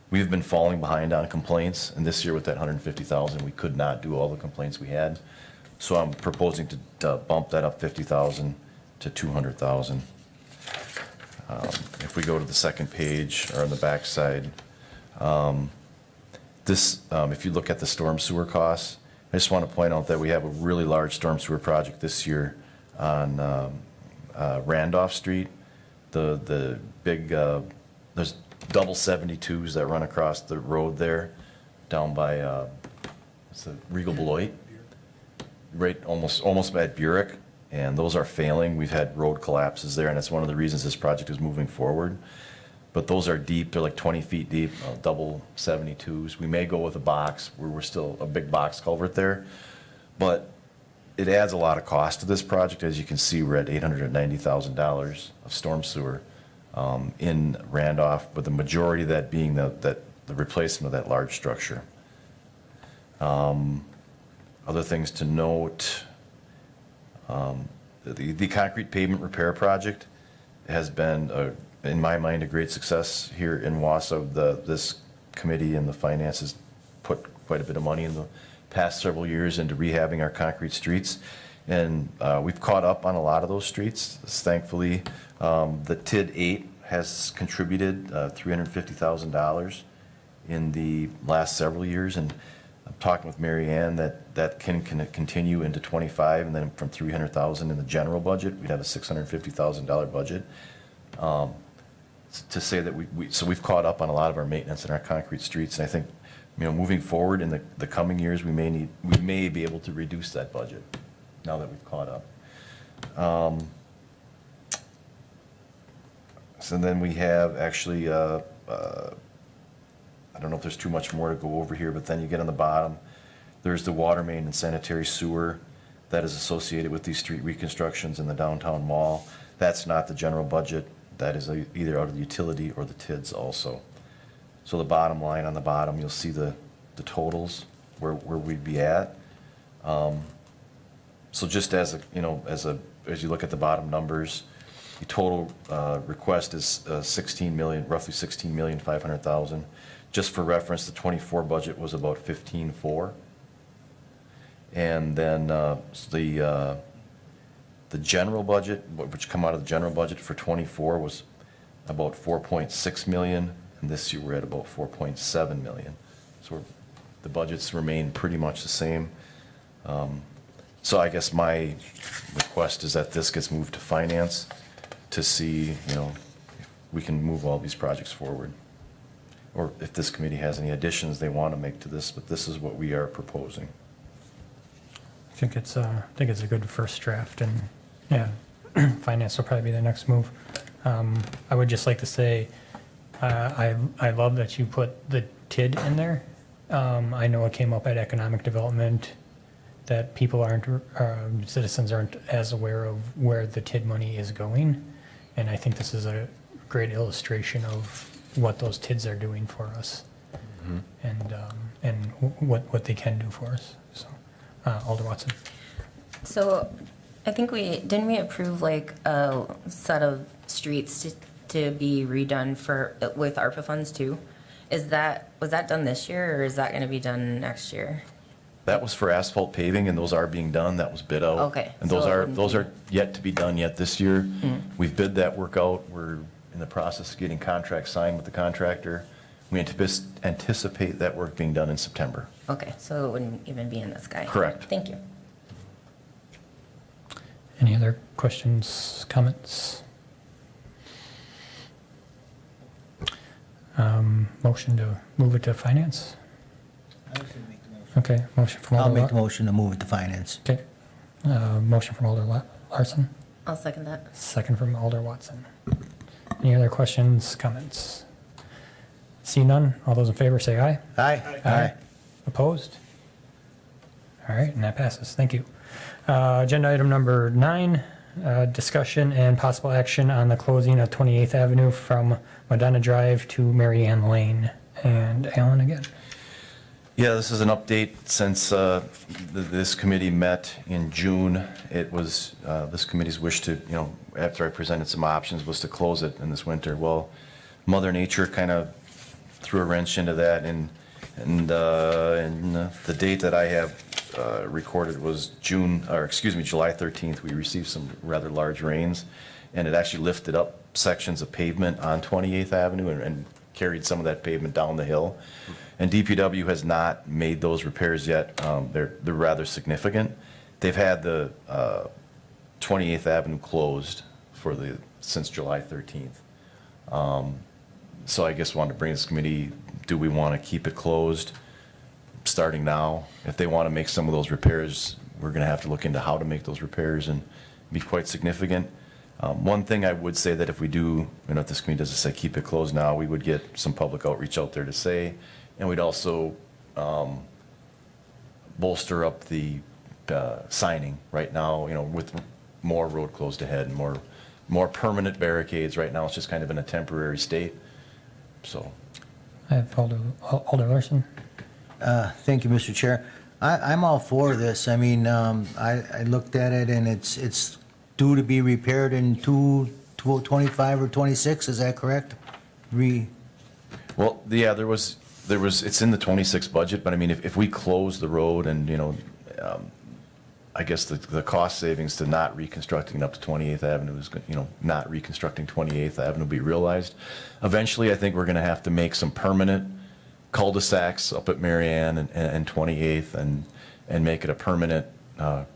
we've been falling behind on complaints, and this year with that 150,000, we could not do all the complaints we had. So I'm proposing to bump that up 50,000 to 200,000. If we go to the second page, or on the back side, if you look at the storm sewer costs, I just want to point out that we have a really large storm sewer project this year on Randolph Street. The big, there's double 72s that run across the road there, down by, what's the, Regal Beloit? Right, almost at Burek, and those are failing. We've had road collapses there, and that's one of the reasons this project is moving forward. But those are deep, they're like 20 feet deep, double 72s. We may go with a box, we're still a big box culvert there. But it adds a lot of cost to this project. As you can see, we're at $890,000 of storm sewer in Randolph, with the majority of that being the replacement of that large structure. Other things to note, the concrete pavement repair project has been, in my mind, a great success here in Wausau. This committee and the finances put quite a bit of money in the past several years into rehabbing our concrete streets. And we've caught up on a lot of those streets. Thankfully, the TID 8 has contributed $350,000 in the last several years. And I'm talking with Mary Ann that can continue into 25, and then from 300,000 in the general budget, we'd have a $650,000 budget. To say that we've caught up on a lot of our maintenance in our concrete streets, and I think, moving forward in the coming years, we may be able to reduce that budget now that we've caught up. So then we have actually, I don't know if there's too much more to go over here, but then you get on the bottom, there's the water main and sanitary sewer that is associated with these street reconstructions in the downtown mall. That's not the general budget. That is either out of the utility or the TIDs also. So the bottom line on the bottom, you'll see the totals where we'd be at. So just as you look at the bottom numbers, the total request is roughly 16,500,000. Just for reference, the 24 budget was about 15.4. And then the general budget, which come out of the general budget for 24, was about 4.6 million, and this year we're at about 4.7 million. So the budgets remain pretty much the same. So I guess my request is that this gets moved to finance to see, if we can move all these projects forward, or if this committee has any additions they want to make to this, but this is what we are proposing. I think it's a good first draft, and yeah, finance will probably be the next move. I would just like to say, I love that you put the TID in there. I know it came up at economic development, that people citizens aren't as aware of where the TID money is going. And I think this is a great illustration of what those TIDs are doing for us, and what they can do for us. So, Alder Watson. So I think didn't we approve like a set of streets to be redone with ARPA funds too? Was that done this year, or is that gonna be done next year? That was for asphalt paving, and those are being done. That was bid out. Okay, And so it wouldn't those are yet to be done yet this year. We've bid that work out. We're in the process of getting contracts signed with the contractor. We anticipate that work being done in September. Okay, so it wouldn't even be in this guy. Correct. Thank you. Any other questions, comments? Motion to move it to finance? Okay, motion from I'll Alder. make the motion to move it to finance. Okay, motion from Alder Larson, I'll second that. second from Alder Watson. Any other questions, comments? See none, all those in favor say aye. Aye. Opposed? All right, and that passes, thank you. Agenda item number 9, discussion and possible action on the closing of 28th Avenue from Madonna Drive to Mary Ann Lane. And Alan again. Yeah, this is an update since this committee met in June. It was this committee's wish to, after I presented some options, was to close it in this winter. Well, Mother Nature kind of threw a wrench into that, and the date that I have recorded was July 13th. We received some rather large rains, and it actually lifted up sections of pavement on 28th Avenue and carried some of that pavement down the hill. And DPW has not made those repairs yet. They're rather significant. They've had the 28th Avenue closed since July 13th. So I guess wanted to bring this committee, do we want to keep it closed starting now? If they want to make some of those repairs, we're going to have to look into how to make those repairs and be quite significant. One thing I would say that if we do, if this committee doesn't say keep it closed now, we would get some public outreach out there to say, and we'd also bolster up the signing right now, with more road closed ahead and more permanent barricades. Right now, it's just kind of in a temporary state, so. I have Alder Larson. Thank you, Mr. Chair. I'm all for this. I mean, I looked at it and it's due to be repaired in 25 or 26, is that correct? Well, yeah, it's in the 26 budget, but I mean, if we close the road and, I guess the cost savings to not reconstructing up to 28th Avenue is, not reconstructing 28th Avenue will be realized. Eventually, I think we're going to have to make some permanent cul-de-sacs up at Marianne and 28th and make it a permanent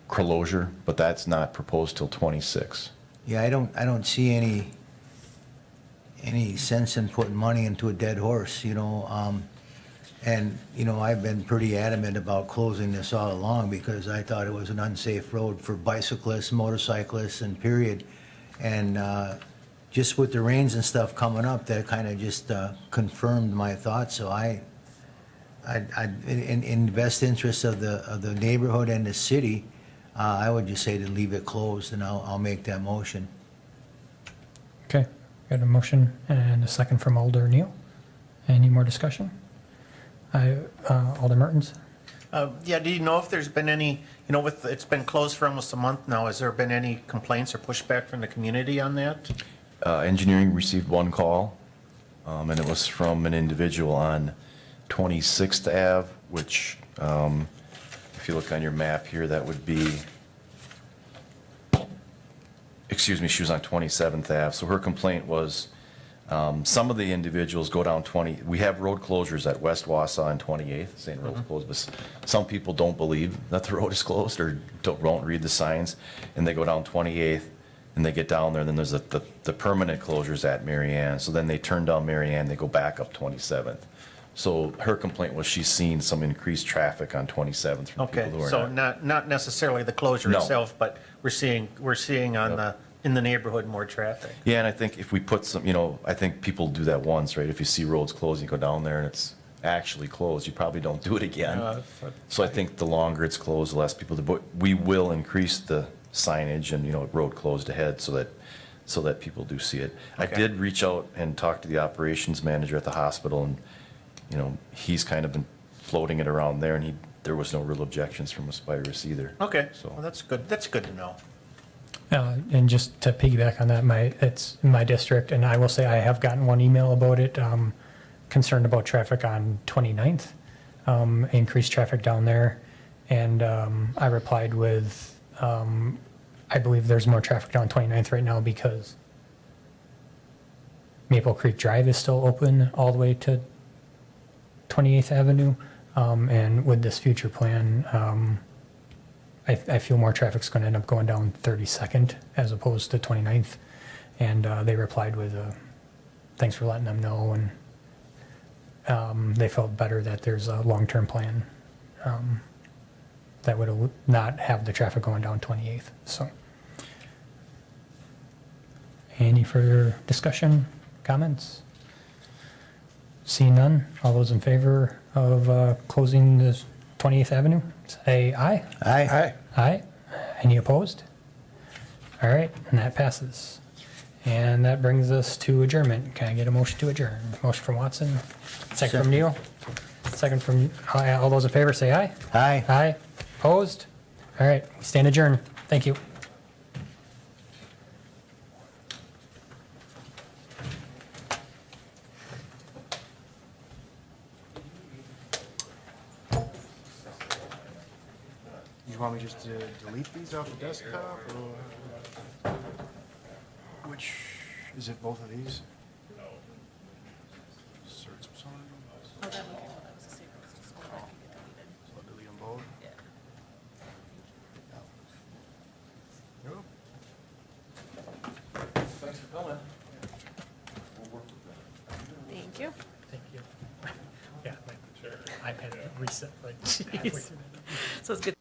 closure, but that's not proposed till 26. Yeah, I don't see any sense in putting money into a dead horse, and, I've been pretty adamant about closing this all along because I thought it was an unsafe road for bicyclists, motorcyclists, and period. And just with the rains and stuff coming up, that kind of just confirmed my thoughts. So in the best interest of the neighborhood and the city, I would just say to leave it closed, and I'll make that motion. Okay, got a motion and a second from Alder Neal. Any more discussion? Alder Mertens. Yeah, do you know if there's been any, it's been closed for almost a month now, has there been any complaints or pushback from the community on that? Engineering received one call, and it was from an individual on 26th Ave, which, if you look on your map here, that would be, she was on 27th Ave. So her complaint was, some of the individuals go down we have road closures at West Wausau and 28th, saying road's closed, but some people don't believe that the road is closed or don't read the signs, and they go down 28th, and they get down there, and then there's the permanent closures at Marianne. So then they turn down Marianne, they go back up 27th. So her complaint was she's seen some increased traffic on 27th from Okay, people who are so not necessarily the closure No. itself, but we're seeing in the neighborhood more traffic. Yeah, and I think if we put some, I think people do that once, right? If you see roads closed, you go down there and it's actually closed, you probably don't do it again. So I think the longer it's closed, the less people do. But we will increase the signage and, road closed ahead so that people do see it. I Okay. did reach out and talk to the operations manager at the hospital, and, he's kind of been floating it around there, and there was no real objections from Aspirus either. Okay, So- well, that's good to know. And just to piggyback on that, it's my district, and I will say I have gotten one email about it, concerned about traffic on 29th, increased traffic down there. And I replied with, I believe there's more traffic down 29th right now because Maple Creek Drive is still open all the way to 28th Avenue. And with this future plan, I feel more traffic's going to end up going down 32nd as opposed to 29th. And they replied with, thanks for letting them know. And they felt better that there's a long-term plan that would not have the traffic going down 28th. So, any further discussion, comments? Seeing none, all those in favor of closing this 28th Avenue, say aye. Aye. Aye. Any opposed? All right, and that passes. And that brings us to adjournment. Can I get a motion to adjourn? Motion from Watson, second from Neal, second from, all those in favor say aye. Aye. Aye. Opposed? All right, we stand adjourned. Thank you. you want me just to delete these off the desktop, or? Which, is it both of these? Search sign? Oh, that would be, that was a safe routes to school, that can get deleted. So I'll delete them both? Yeah. Thanks for coming. Thank you. Thank you. Yeah, my iPad reset, like, halfway through that. So it's good